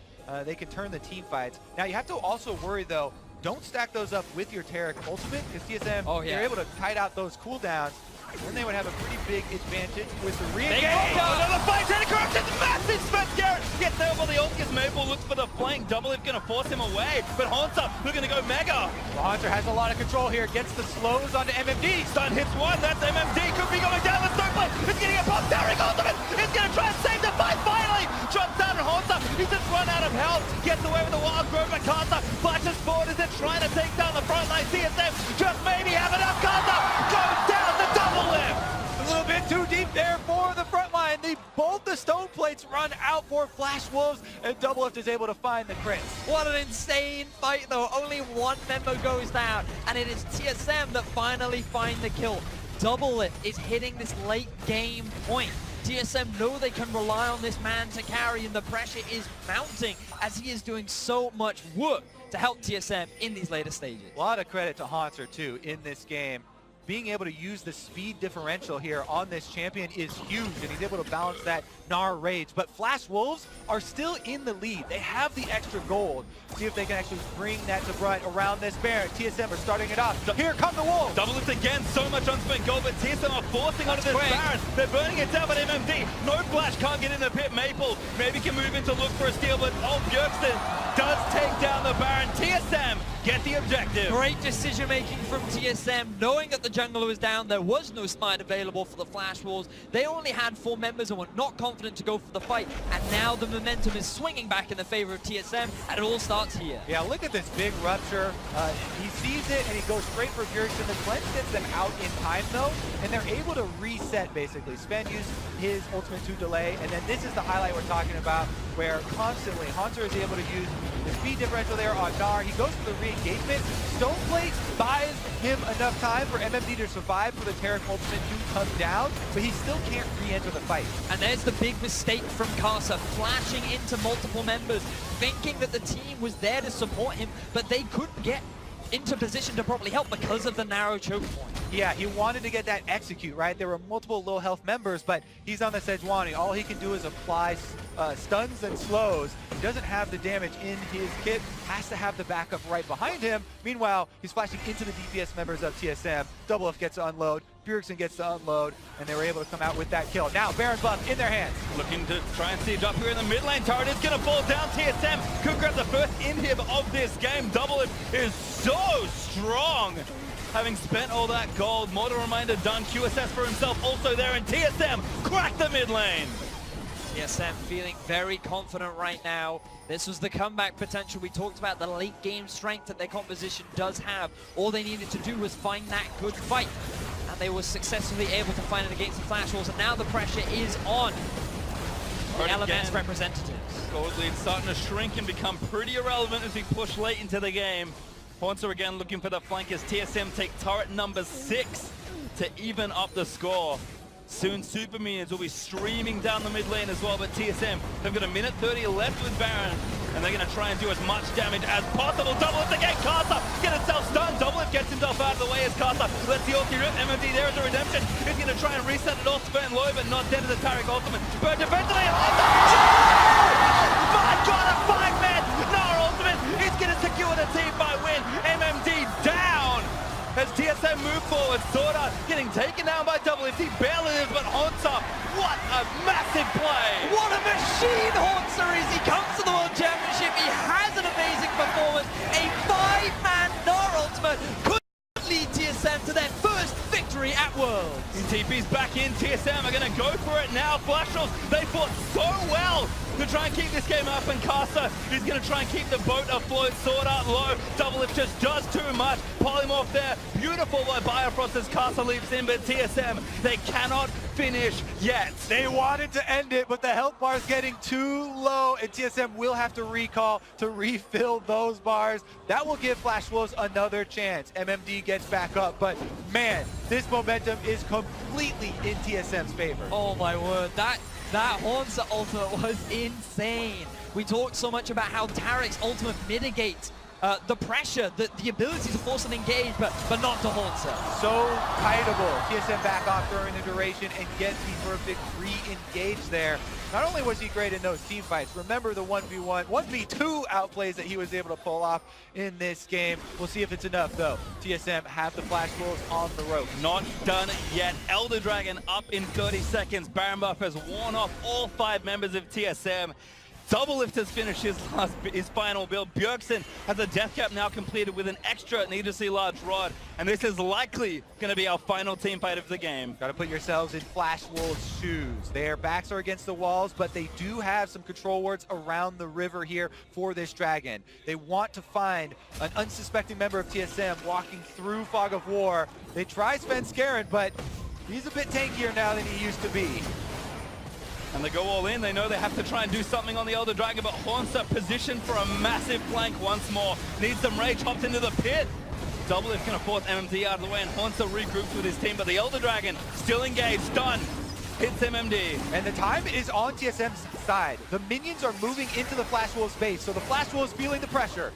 they can turn the team fights. Now you have to also worry though, don't stack those up with your Taric ultimate, because TSM, they're able to kite out those cooldowns. Then they would have a pretty big advantage with the re-engage. Another fight, Teddy corrupted, massive Smith Garrett gets there for the ult, because Maple looks for the flank. Doublelift gonna force him away, but Hansa looking to go mega. Well, Hunter has a lot of control here, gets the slows onto MMD. Stun hits one, that's MMD, could be going down the third plate. It's getting a pop, Taric ultimate, it's gonna try and save the fight finally. Drops down and Hansa, he's just run out of health, gets away with the wild growth, but Casa flashes forward as they're trying to take down the front line. TSM just maybe have enough. Casa goes down the double lift. A little bit too deep there for the front line. Both the stone plates run out for Flashwolves, and Doublelift is able to find the crits. What an insane fight though. Only one member goes down, and it is TSM that finally find the kill. Doublelift is hitting this late game point. TSM know they can rely on this man to carry, and the pressure is mounting as he is doing so much work to help TSM in these later stages. A lot of credit to Hanser too in this game. Being able to use the speed differential here on this champion is huge, and he's able to balance that Gnar rage. But Flashwolves are still in the lead. They have the extra gold. See if they can actually bring that to brunt around this Baron. TSM are starting it off. Here come the Wolves. Doublelift again, so much unspent gold, but TSM are forcing onto this Baron. They're burning it down, but MMD, no flash, can't get in the pit. Maple maybe can move in to look for a steal, but Bjergsen does take down the Baron. TSM get the objective. Great decision making from TSM, knowing that the jungler was down. There was no smite available for the Flashwolves. They only had 4 members and were not confident to go for the fight, and now the momentum is swinging back in the favor of TSM, and it all starts here. Yeah, look at this big rupture. He sees it and he goes straight for Bjergsen. The cleanse gets them out in time though, and they're able to reset basically. Sven used his ultimate to delay, and then this is the highlight we're talking about, where constantly Hunter is able to use the speed differential there on Gnar. He goes for the re-engagement. Stoneplate buys him enough time for MMD to survive for the Taric ultimate to come down, but he still can't re-enter the fight. And there's the big mistake from Casa, flashing into multiple members, thinking that the team was there to support him, but they couldn't get into position to properly help because of the narrow choke point. Yeah, he wanted to get that execute, right? There were multiple low health members, but he's on the Sejuani. All he can do is apply stuns and slows. He doesn't have the damage in his kit, has to have the backup right behind him. Meanwhile, he's flashing into the DPS members of TSM. Doublelift gets to unload, Bjergsen gets to unload, and they were able to come out with that kill. Now, Baron buff in their hands. Looking to try and siege up here in the mid lane. Turret is going to fall down. TSM could grab the first inhib of this game. Doublelift is so strong. Having spent all that gold, Mortal Reminder done. QSS for himself also there, and TSM cracked the mid lane. TSM feeling very confident right now. This was the comeback potential. We talked about the late game strength that their composition does have. All they needed to do was find that good fight, and they were successfully able to find it against the Flashwolves, and now the pressure is on the LMS representatives. Gold lead starting to shrink and become pretty irrelevant as we push late into the game. Hornser again looking for the flank as TSM take turret number 6 to even up the score. Soon Super Minions will be streaming down the mid lane as well, but TSM have got a minute 30 left with Baron, and they're going to try and do as much damage as possible. Doublelift again, Casa get itself stunned. Doublelift gets himself out of the way as Casa lets the ulti rip. MMD there is a redemption. He's going to try and reset it off, spent low, but not dead to the Taric ultimate. But defensively, my God, a 5-man Gnar ultimate is going to secure the team by win. MMD down. as TSM move forward. Sorta getting taken down by Doublelift. He barely lives, but Honsa, what a massive play! What a machine Honsa is! He comes to the World Championship, he has an amazing performance, a 5-man Gnar ultimate could lead TSM to their first victory at Worlds. TP's back in, TSM are going to go for it now. Flashels, they fought so well to try and keep this game up, and Casa is going to try and keep the boat afloat. Sword Art low, Doublelift just does too much. Polymorph there, beautiful by Biofrost as Casa leaps in, but TSM, they cannot finish yet. They wanted to end it, but the health bar is getting too low, and TSM will have to recall to refill those bars. That will give Flash Wolves another chance. MMD gets back up, but man, this momentum is completely in TSM's favor. Oh my word, that Honsa ultimate was insane. We talked so much about how Tarek's ultimate mitigates the pressure, the ability to force an engage, but not to Honsa. So kiteable. TSM back off during the duration and gets the perfect re-engage there. Not only was he great in those team fights, remember the 1v1, 1v2 outplays that he was able to pull off in this game. We'll see if it's enough though. TSM have the Flash Wolves on the rope. Not done yet. Elder Dragon up in 30 seconds. Baron Buff has worn off all 5 members of TSM. Doublelift has finished his final build. Bjergsen has a death cap now completed with an extra needlessly large rod, and this is likely going to be our final team fight of the game. Got to put yourselves in Flash Wolves' shoes. Their backs are against the walls, but they do have some control wards around the river here for this dragon. They want to find an unsuspecting member of TSM walking through Fog of War. They try Sven Skaren, but he's a bit tankier now than he used to be. And they go all in. They know they have to try and do something on the Elder Dragon, but Honsa positioned for a massive flank once more. Needs some rage, hopped into the pit. Doublelift going to force MMD out of the way, and Honsa regroups with his team, but the Elder Dragon still engaged, stunned. Hits MMD. And the time is on TSM's side. The minions are moving into the Flash Wolves base, so the Flash Wolves feeling the pressure.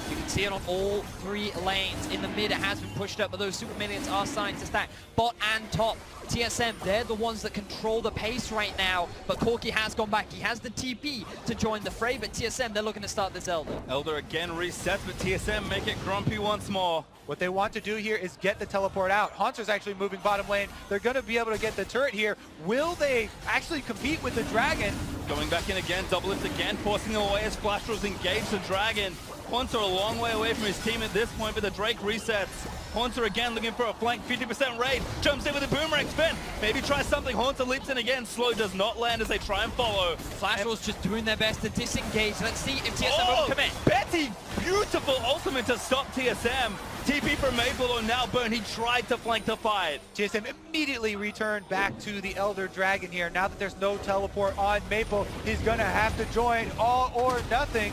You can see it on all 3 lanes. In the mid, it has been pushed up, but those super minions are starting to stack. Bot and top. TSM, they're the ones that control the pace right now, but Corki has gone back. He has the TP to join the fray, but TSM, they're looking to start this Elder. Elder again resets, but TSM make it grumpy once more. What they want to do here is get the teleport out. Hanser's actually moving bottom lane. They're going to be able to get the turret here. Will they actually compete with the dragon? Going back in again, Doublelift again, forcing them away as Flash Wolves engage the dragon. Honsa a long way away from his team at this point, but the Drake resets. Honsa again looking for a flank, 50% raid, jumps in with a boomerang spin, maybe try something. Honsa leaps in again, slow does not land as they try and follow. Flash Wolves just doing their best to disengage. Let's see if TSM will commit. Betty, beautiful ultimate to stop TSM. TP from Maple or now Burn, he tried to flank the fight. TSM immediately returned back to the Elder Dragon here. Now that there's no teleport on Maple, he's gonna have to join all or nothing.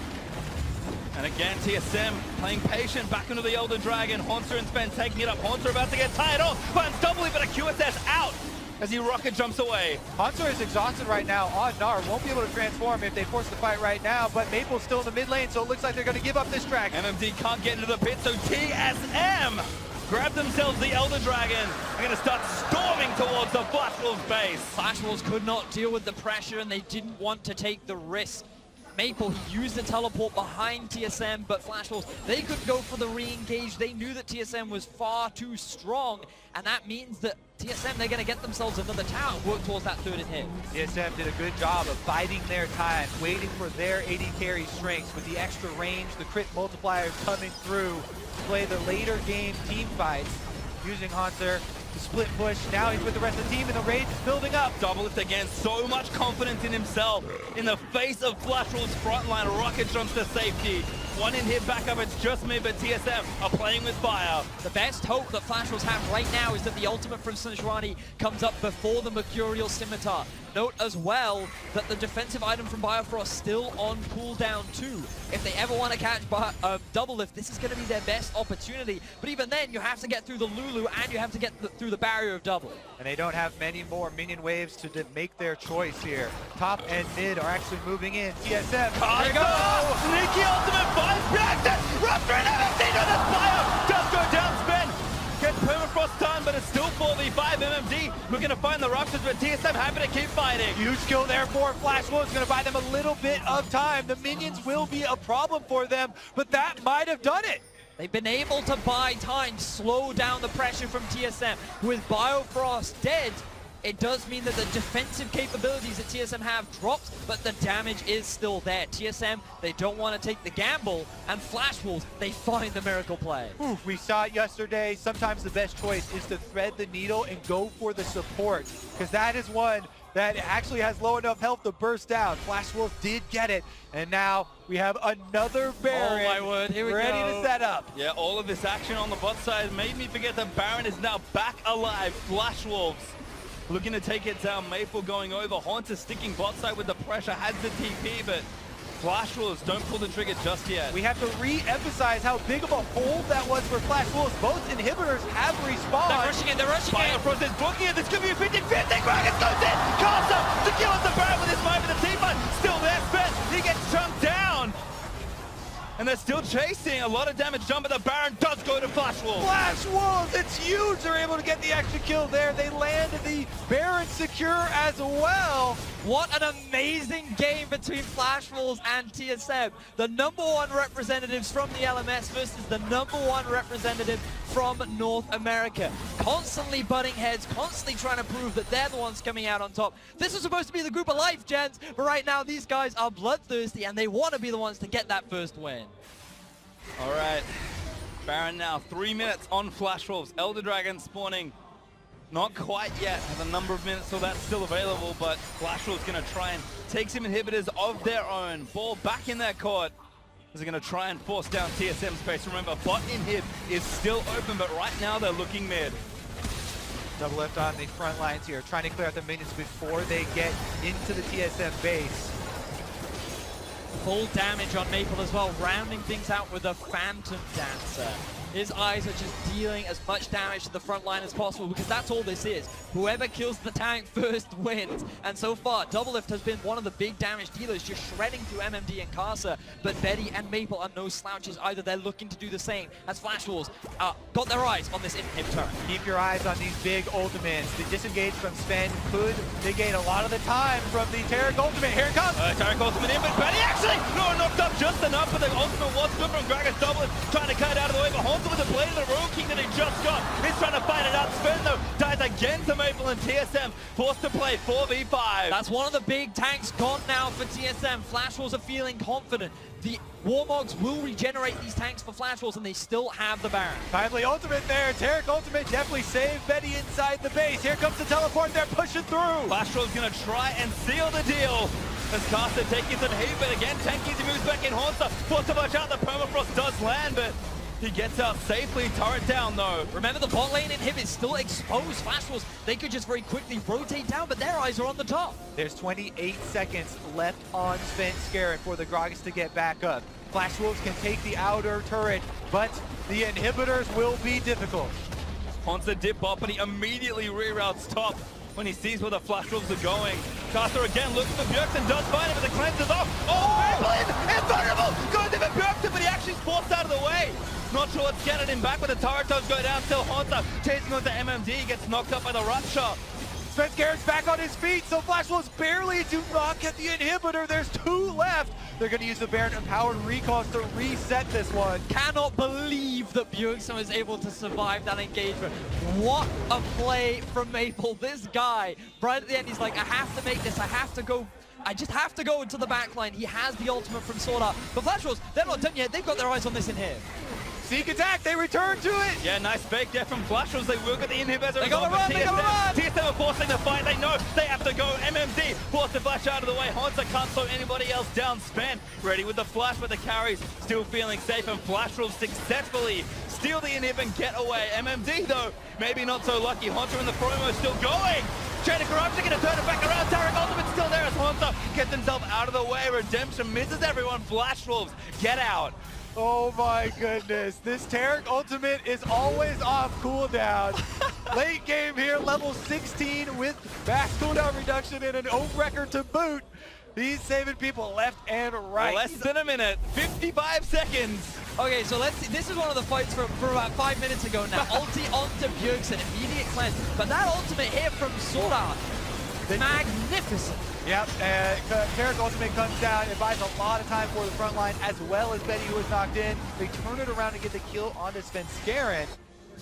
And again, TSM playing patient back into the Elder Dragon. Honsa and Sven taking it up. Honsa about to get tied off. Finds Doublelift, but a QSS out as he rocket jumps away. Hanser is exhausted right now on Gnar. Won't be able to transform if they force the fight right now, but Maple's still in the mid lane, so it looks like they're going to give up this dragon. MMD can't get into the pit, so TSM grab themselves the Elder Dragon. They're going to start storming towards the Flash Wolves base. Flash Wolves could not deal with the pressure, and they didn't want to take the risk. Maple, he used the teleport behind TSM, but Flash Wolves, they could go for the re-engage. They knew that TSM was far too strong, and that means that TSM, they're going to get themselves another tower and work towards that 3rd hit. TSM did a good job of biding their time, waiting for their AD carry strengths with the extra range, the crit multipliers coming through to play the later game team fights, using Hanser to split push. Now he's with the rest of the team and the rage is building up. Doublelift again, so much confidence in himself. In the face of Flash Wolves' frontline, rocket jumps to safety. 1 in hit back up, it's just me, but TSM are playing with fire. The best hope that Flash Wolves have right now is that the ultimate from Sejuani comes up before the Mercurial Scimitar. Note as well that the defensive item from Biofrost still on cooldown too. If they ever want to catch Doublelift, this is going to be their best opportunity. But even then, you have to get through the Lulu and you have to get through the barrier of double. And they don't have many more minion waves to make their choice here. Top and mid are actually moving in. TSM, there you go! Sneaky ultimate finds Bjergsen! Rupture and MMD to the fire! Does go down, Sven! Gets permafrost done, but it's still 4v5. MMD looking to find the ruptures, but TSM happy to keep fighting. Huge skill there for Flash Wolves, going to buy them a little bit of time. The minions will be a problem for them, but that might have done it. They've been able to buy time, slow down the pressure from TSM. With Biofrost dead, it does mean that the defensive capabilities that TSM have dropped, but the damage is still there. TSM, they don't want to take the gamble, and Flash Wolves, they find the miracle play. We saw it yesterday. Sometimes the best choice is to thread the needle and go for the support, because that is one that actually has low enough health to burst down. Flash Wolves did get it, and now we have another Baron. Oh my word, here we ready go. to set up. Yeah, all of this action on the bot side made me forget that Baron is now back alive. Flash Wolves looking to take it down. Maple going over. Haunter sticking bot side with the pressure, has the TP, but Flash Wolves don't pull the trigger just yet. We have to re-emphasize how big of a hold that was for Flash Wolves. Both inhibitors have respawned. They're rushing in, they're rushing in. Biofrost is booking it. This could be a 50-50. Gragas goes in. Carter secures the Baron with his fight for the team, but still there, Spence. He gets chunked down. And they're still chasing. A lot of damage done, but the Baron does go to Flash Wolves. Flash Wolves, it's huge. They're able to get the extra kill there. They land the Baron secure as well. What an amazing game between Flash Wolves and TSM. The #1 representatives from the LMS versus the #1 representative from North America. Constantly butting heads, constantly trying to prove that they're the ones coming out on top. This was supposed to be the group of life, gents, but right now these guys are bloodthirsty and they want to be the ones to get that first win. All right, Baron now 3 minutes on Flash Wolves. Elder Dragon spawning. Not quite yet, has a number of minutes, so that's still available, but Flash Wolves gonna try and take some inhibitors of their own. Ball back in their court. They're gonna try and force down TSM space. Remember, bot inhib is still open, but right now they're looking mid. Double left on the front lines here, trying to clear out the minions before they get into the TSM base. Full damage on Maple as well, rounding things out with a Phantom Dancer. His eyes are just dealing as much damage to the front line as possible because that's all this is. Whoever kills the tank first wins. And so far, Doublelift has been one of the big damage dealers, just shredding through MMD and Karsa. But Betty and Maple are no slouches either. They're looking to do the same as Flash Wolves got their eyes on this inhibitor. Keep your eyes on these big ultimates. The disengage from Sven could negate a lot of the time from the Taric ultimate. Here it comes! Taric ultimate in, but Betty actually knocked up just enough, but the ultimate was good from Gragas. Doublelift trying to cut it out of the way, but with the blade of the Royal King that he just got. He's trying to fight it out. Sven, though, dies again to Maple, and TSM forced to play 4v5. That's one of the big tanks gone now for TSM. Flash Wolves are feeling confident. The Warmogs will regenerate these tanks for Flash Wolves, and they still have the Baron. Timely ultimate there. Taric ultimate definitely saved Betty inside the base. Here comes the teleport. They're pushing through. Flash Wolves going to try and seal the deal. As Carson taking some heat, but again, Tanky moves back in. Haunter forced to watch out. The permafrost does land, but he gets out safely. Turret down though. Remember, the bot lane inhib is still exposed. Flash Wolves, they could just very quickly rotate down, but their eyes are on the top. There's 28 seconds left on Sven Scarin for the Gragas to get back up. Flash Wolves can take the outer turret, but the inhibitors will be difficult. Haunter dip bot, but he immediately reroutes top when he sees where the Flash Wolves are going. Caster again looks for Bjergsen, does find him, but the cleanse is off. Oh, Maple invulnerable! Goes in for Bjergsen, but he actually is forced out of the way. Not sure what's getting him back, but the turret does go down. Still Haunter chasing onto MMD, gets knocked up by the rush shot. Sven Scarin's back on his feet, so Flash Wolves barely do not get the inhibitor. There's 2 left. They're going to use the Baron Empowered Recalls to reset this one. Cannot believe that Bjergsen was able to survive that engagement. What a play from Maple. This guy, right at the end, he's like, I have to make this. I just have to go into the backline. He has the ultimate from Sword Art. But Flash Wolves, they're not done yet. They've got their eyes on this in here. Sneak attack, they return to it! Yeah, nice fake there from Flash Wolves. They will get the inhib as a result. They gotta run! TSM are forcing the fight. They know they have to go. MMD forced the flash out of the way. Haunter can't slow anybody else down. Sven ready with the flash, but the carries still feeling safe, and Flash Wolves successfully steal the inhib and get away. MMD though, maybe not so lucky. Haunter in the promo still going. Chain of Corruption gonna turn it back around. Taric ultimate's still there as Haunter gets himself out of the way. Redemption misses everyone. Flash Wolves get out. Oh my goodness, this Taric ultimate is always off cooldown. Late game here, level 16 with max cooldown reduction and an own record to boot. He's saving people left and right. Less than a minute, 55 seconds. Okay, so let's see. This is one of the fights from about 5 minutes ago now. Ulti onto Bjergsen, immediate cleanse. But that ultimate here from Sword Art, Magnificent. Yep, Carrick ultimate comes down. It buys a lot of time for the front line, as well as Betty, who was knocked in. They turn it around and get the kill onto Svenskeren.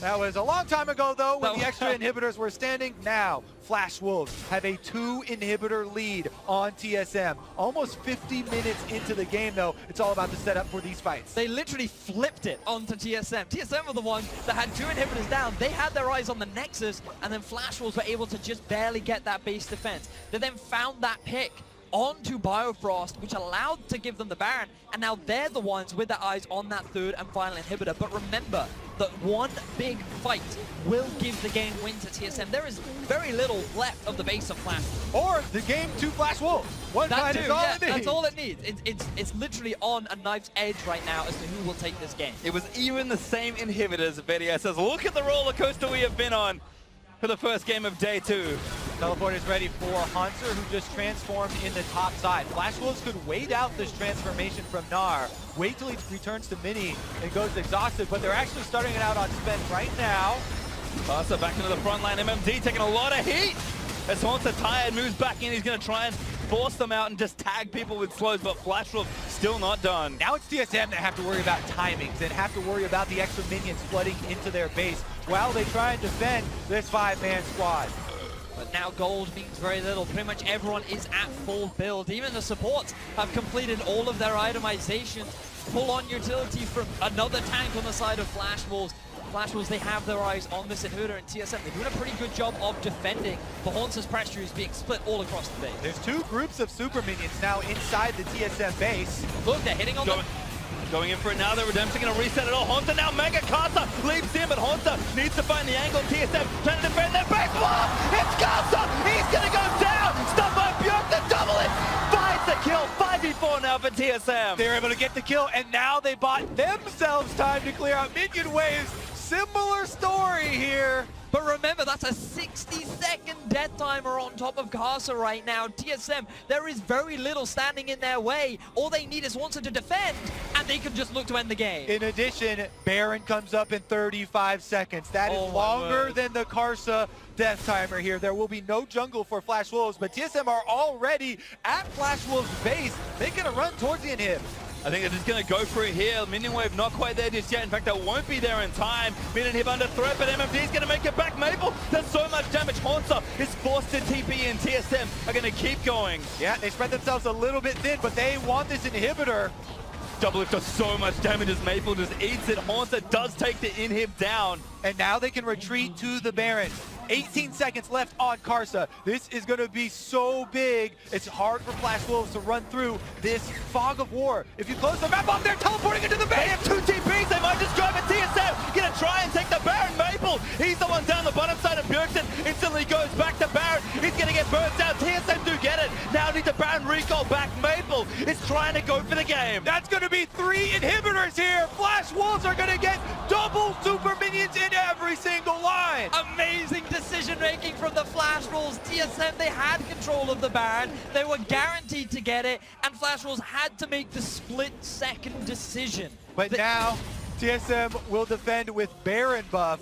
That was a long time ago, though, when the extra inhibitors were standing. Now, Flash Wolves have a 2-inhibitor lead on TSM. Almost 50 minutes into the game, though. It's all about the setup for these fights. They literally flipped it onto TSM. TSM were the ones that had 2 inhibitors down. They had their eyes on the Nexus, and then Flash Wolves were able to just barely get that base defense. They then found that pick onto Biofrost, which allowed to give them the Baron, and now they're the ones with their eyes on that 3rd and final inhibitor. But remember that one big fight will give the game win to TSM. There is very little left of the base of Flash. Or the game to Flash Wolves. One fight is all it needs. That's all it needs. It's literally on a knife's edge right now as to who will take this game. It was even the same inhibitors. Vedia says, look at the roller coaster we have been on for the first game of day 2. Teleport is ready for Hanser, who just transformed in the top side. Flash Wolves could wait out this transformation from Gnar, wait till he returns to Mini and goes exhausted, but they're actually starting it out on Sven right now. Barca back into the front line. MMD taking a lot of heat. As Hanser tired, moves back in. He's going to try and force them out and just tag people with slows, but Flash Wolves still not done. Now it's TSM that have to worry about timings and have to worry about the extra minions flooding into their base while they try and defend this 5-man squad. But now gold means very little. Pretty much everyone is at full build. Even the supports have completed all of their itemizations. Full-on utility from another tank on the side of Flash Wolves. Flash Wolves, they have their eyes on this inhibitor, and TSM, they're doing a pretty good job of defending. The Haunter's pressure is being split all across the base. There's 2 groups of super minions now inside the TSM base. Look, they're hitting on them. Going in for it now, the Redemption going to reset it all. Haunter now, Mega Casa leaps in, but Haunter needs to find the angle. TSM trying to defend their base. Whoa! It's Casa! He's going to go down! Stop by Björk to double it! Finds the kill! 5v4 now for TSM. They're able to get the kill, and now they bought themselves time to clear out minion waves. Similar story here. But remember, that's a 60-second death timer on top of Casa right now. TSM, there is very little standing in their way. All they need is Haunter to defend, and they can just look to end the game. In addition, Baron comes up in 35 seconds. That is longer than the Karsa death timer here. There will be no jungle for Flash Wolves, but TSM are already at Flash Wolves' base. They're going to run towards the inhib. I think they're just going to go for it here. Minion wave not quite there just yet. In fact, they won't be there in time. Minion hip under threat, but MMD is going to make it back. Maple does so much damage. Haunter is forced to TP, and TSM are going to keep going. Yeah, they spread themselves a little bit thin, but they want this inhibitor. Double Lift does so much damage as Maple just eats it. Haunter does take the inhib down. And now they can retreat to the Baron. 18 seconds left on Karsa. This is going to be so big. It's hard for Flash Wolves to run through this fog of war. If you close the map off, they're teleporting into the base. They have 2 TPs. They might just drive a TSM. Gonna try and take the Baron. Maple, he's the one down the bottom side of Bjergsen. Instantly goes back to Baron. He's gonna get burnt down. TSM do get it. Now need the Baron recall back. Maple is trying to go for the game. That's going to be 3 inhibitors here. Flash Wolves are going to get double super minions in every single line. Amazing decision making from the Flash Wolves. TSM, they had control of the Baron. They were guaranteed to get it, and Flash Wolves had to make the split-second decision. But now, TSM will defend with Baron buff.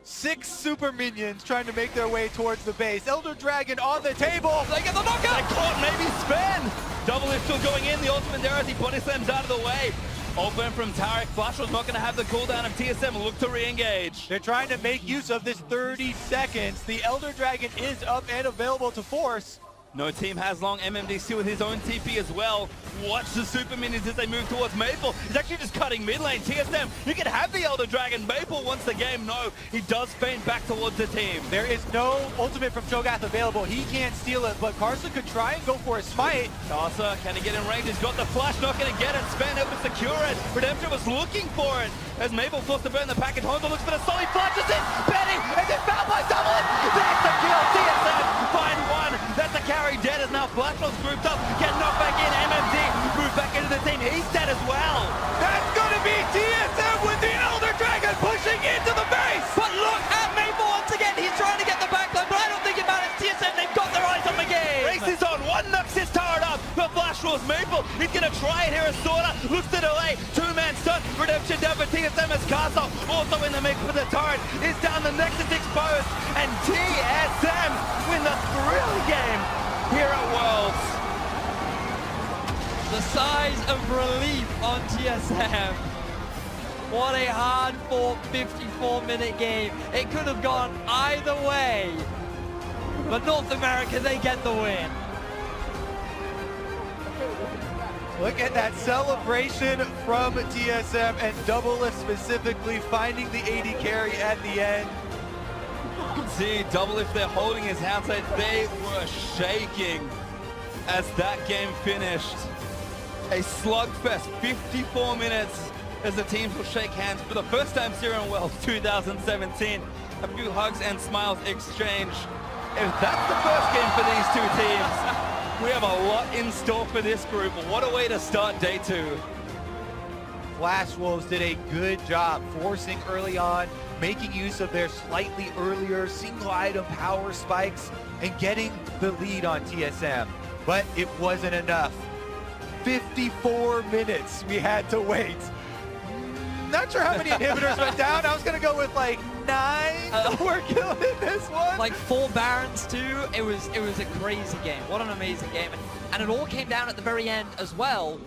6 super minions trying to make their way towards the base. Elder Dragon on the table. They get the knockout. They caught maybe Sven. Double Lift still going in. The ultimate there as he body slams out of the way. Open from Tarek. Flash was not going to have the cooldown of TSM. Look to re-engage. They're trying to make use of this 30 seconds. The Elder Dragon is up and available to force. No team has long. MMD still with his own TP as well. Watch the super minions as they move towards Maple. He's actually just cutting mid lane. TSM, you can have the Elder Dragon. Maple wants the game. No, he does feint back towards the team. There is no ultimate from Cho'Gath available. He can't steal it, but Karsa could try and go for a smite. Karsa, can he get in range? He's got the flash, not going to get it. Sven able to secure it. Redemption was looking for it. As Maple forced to burn the package. Honda looks for the solid flashes in. Betty, and then found by double it. That's the kill. TSM find one. That's a carry dead as now Flashball's grouped up. Get knocked back in. MMD move back into the team. He's dead as well. That's going to be TSM with the Elder Dragon pushing into the base. But look at Maple once again. He's trying to get the backline, but I don't think it matters. TSM, they've got their eyes on the game. Race is on. One Nuxus turret up for Flashball's Maple. He's going to try it here as Sorta looks to delay. 2-man stun. Redemption down for TSM as Castle also in the mix for the turret. Is down. The Nexus exposed. And TSM win the thrilling the sighs of relief on TSM. What a hard-fought 54-minute game. It could have gone either way. But North America, they get the win. Look at that celebration from TSM and Doublelift specifically finding the AD carry at the end. You can see Doublelift there holding his hands. They were shaking as that game finished. A slugfest, 54 minutes as the teams will shake hands for the first time here in Worlds 2017. A few hugs and smiles exchanged. If that's the first game for these two teams, we have a lot in store for this group. What a way to start day 2. Flash Wolves did a good job forcing early on, making use of their slightly earlier single item power spikes and getting the lead on TSM. But it wasn't enough. 54 minutes we had to wait. Not sure how many inhibitors went down. I was gonna go with like 9 were killed in this one. Like 4 Barons too. It was a crazy game. What an amazing game. And it all came down at the very end as well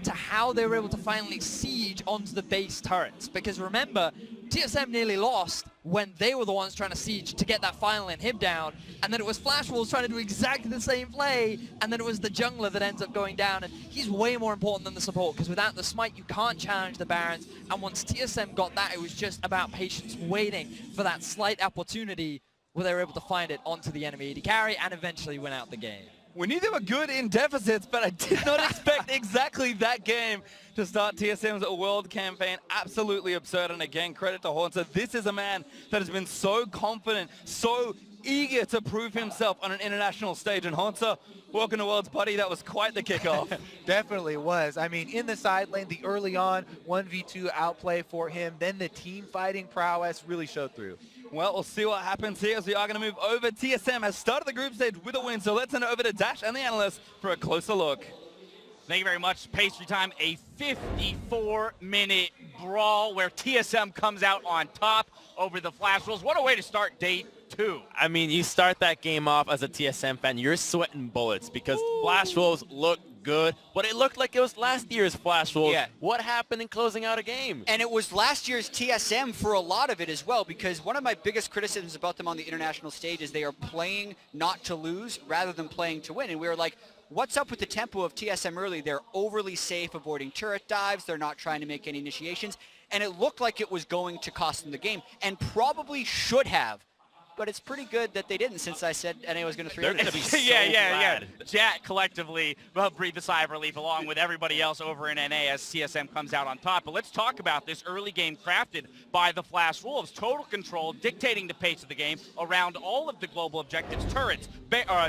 to how they were able to finally siege onto the base turrets. Because remember, TSM nearly lost when they were the ones trying to siege to get that final inhib down, and then it was Flash Wolves trying to do exactly the same play, and then it was the jungler that ends up going down, and he's way more important than the support, because without the smite you can't challenge the Barons, and once TSM got that, it was just about patience, waiting for that slight opportunity where they were able to find it onto the enemy AD carry and eventually win out the game. We knew they were good in deficits, but I did not expect exactly that game to start TSM's world campaign. Absolutely absurd, and again, credit to Haunter. This is a man that has been so confident, so eager to prove himself on an international stage. And Haunter, welcome to Worlds, buddy. That was quite the kickoff. Definitely was. I mean, in the side lane, the early on 1v2 outplay for him, then the team fighting prowess really showed through. Well, we'll see what happens here as we are going to move over. TSM has started the group stage with a win, so let's send it over to Dash and the analysts for a closer look. Thank you very much. Pastry time, a 54-minute brawl where TSM comes out on top over the Flash Wolves. What a way to start day 2. I mean, you start that game off as a TSM fan, you're sweating bullets because Flash Wolves look good, but it looked like it was last year's Flash Wolves. Yeah. What happened in closing out a game? And it was last year's TSM for a lot of it as well, because one of my biggest criticisms about them on the international stage is they are playing not to lose rather than playing to win. And we were like, what's up with the tempo of TSM early? They're overly safe, avoiding turret dives. They're not trying to make any initiations. And it looked like it was going to cost them the game, and probably should have. But it's pretty good that they didn't, since I said NA was going to 3-0. They're going to be so yeah. Chat collectively breathe a sigh of relief along with everybody else over in NA as TSM comes out on top. But let's talk about this early game crafted by the Flash Wolves. Total control, dictating the pace of the game around all of the global objectives, turrets,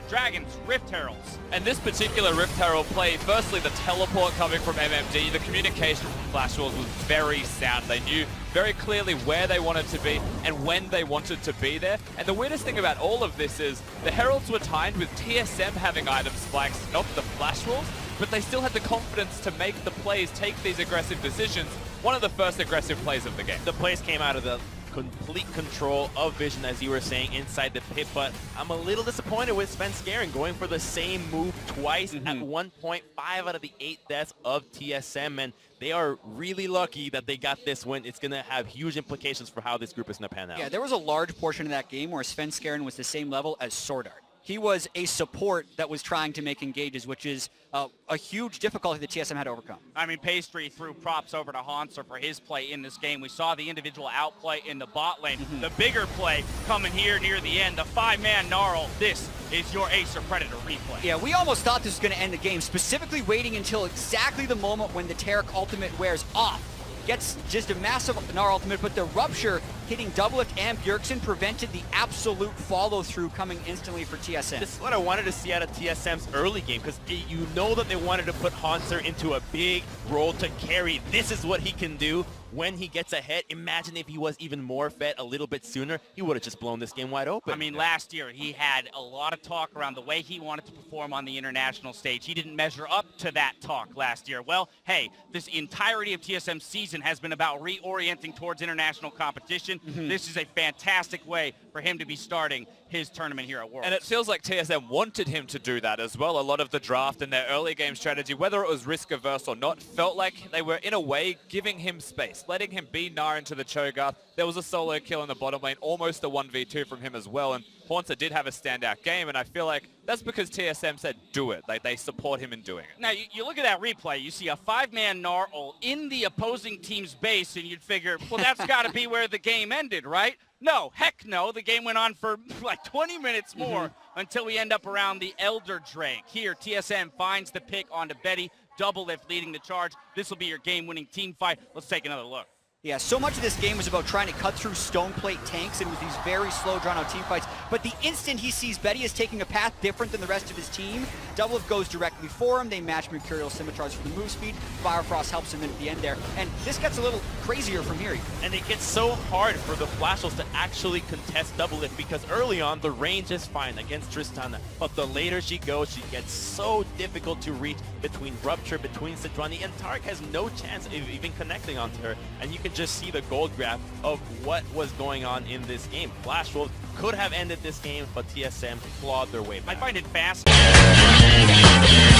dragons, Rift Heralds. And this particular Rift Herald play, firstly the teleport coming from MMD, the communication from Flash Wolves was very sound. They knew very clearly where they wanted to be and when they wanted to be there. And the weirdest thing about all of this is the Heralds were timed with TSM having item spikes, not the Flash Wolves, but they still had the confidence to make the plays, take these aggressive decisions. One of the first aggressive plays of the game. The plays came out of the complete control of vision, as you were saying, inside the pit, but I'm a little disappointed with Sven Skaren going for the same move twice at 1.5 out of the 8 deaths of TSM, and they are really lucky that they got this win. It's going to have huge implications for how this group is going to pan out. Yeah, there was a large portion of that game where Sven Skaren was the same level as Sword Art. He was a support that was trying to make engages, which is a huge difficulty that TSM had to overcome. I mean, Pastry threw props over to Hanser for his play in this game. We saw the individual outplay in the bot lane. The bigger play coming here near the end, the 5-man Gnarl. This is your Acer Predator replay. Yeah, we almost thought this was going to end the game, specifically waiting until exactly the moment when the Taric ultimate wears off. Gets just a massive Gnar ultimate, but the Rupture hitting Doublelift and Bjergsen prevented the absolute follow-through coming instantly for TSM. This is what I wanted to see out of TSM's early game, because you know that they wanted to put Hanser into a big role to carry. This is what he can do when he gets ahead. Imagine if he was even more fed a little bit sooner, he would have just blown this game wide open. I mean, last year he had a lot of talk around the way he wanted to perform on the international stage. He didn't measure up to that talk last year. Well, hey, this entirety of TSM's season has been about reorienting towards international competition. This is a fantastic way for him to be starting his tournament here at Worlds. And it feels like TSM wanted him to do that as well. A lot of the draft and their early game strategy, whether it was risk averse or not, felt like they were in a way giving him space, letting him be Gnar into the Cho'Gath. There was a solo kill in the bottom lane, almost a 1v2 from him as well. And Haunter did have a standout game, and I feel like that's because TSM said do it. Like, they support him in doing it. Now, you look at that replay, you see a 5-man Gnar ult in the opposing team's base, and you'd figure, well, that's got to be where the game ended, right? No, heck no. The game went on for like 20 minutes more until we end up around the Elder Drake. Here, TSM finds the pick onto Betty. Double lift leading the charge. This will be your game-winning team fight. Let's take another look. Yeah, so much of this game was about trying to cut through stone plate tanks and with these very slow, drawn-out team fights. But the instant he sees Betty is taking a path different than the rest of his team, Doublelift goes directly for him. They match Mercurial Scimitars for the move speed. Firefrost helps him in at the end there. And this gets a little crazier from here. And it gets so hard for the Flashels to actually contest Doublelift because early on the range is fine against Tristana, but the later she goes, she gets so difficult to reach between Rupture, between Sejuani, and Tarek has no chance of even connecting onto her. And you can just see the gold graph of what was going on in this game. Flash Wolves could have ended this game, but TSM clawed their way back. I find it fascinating.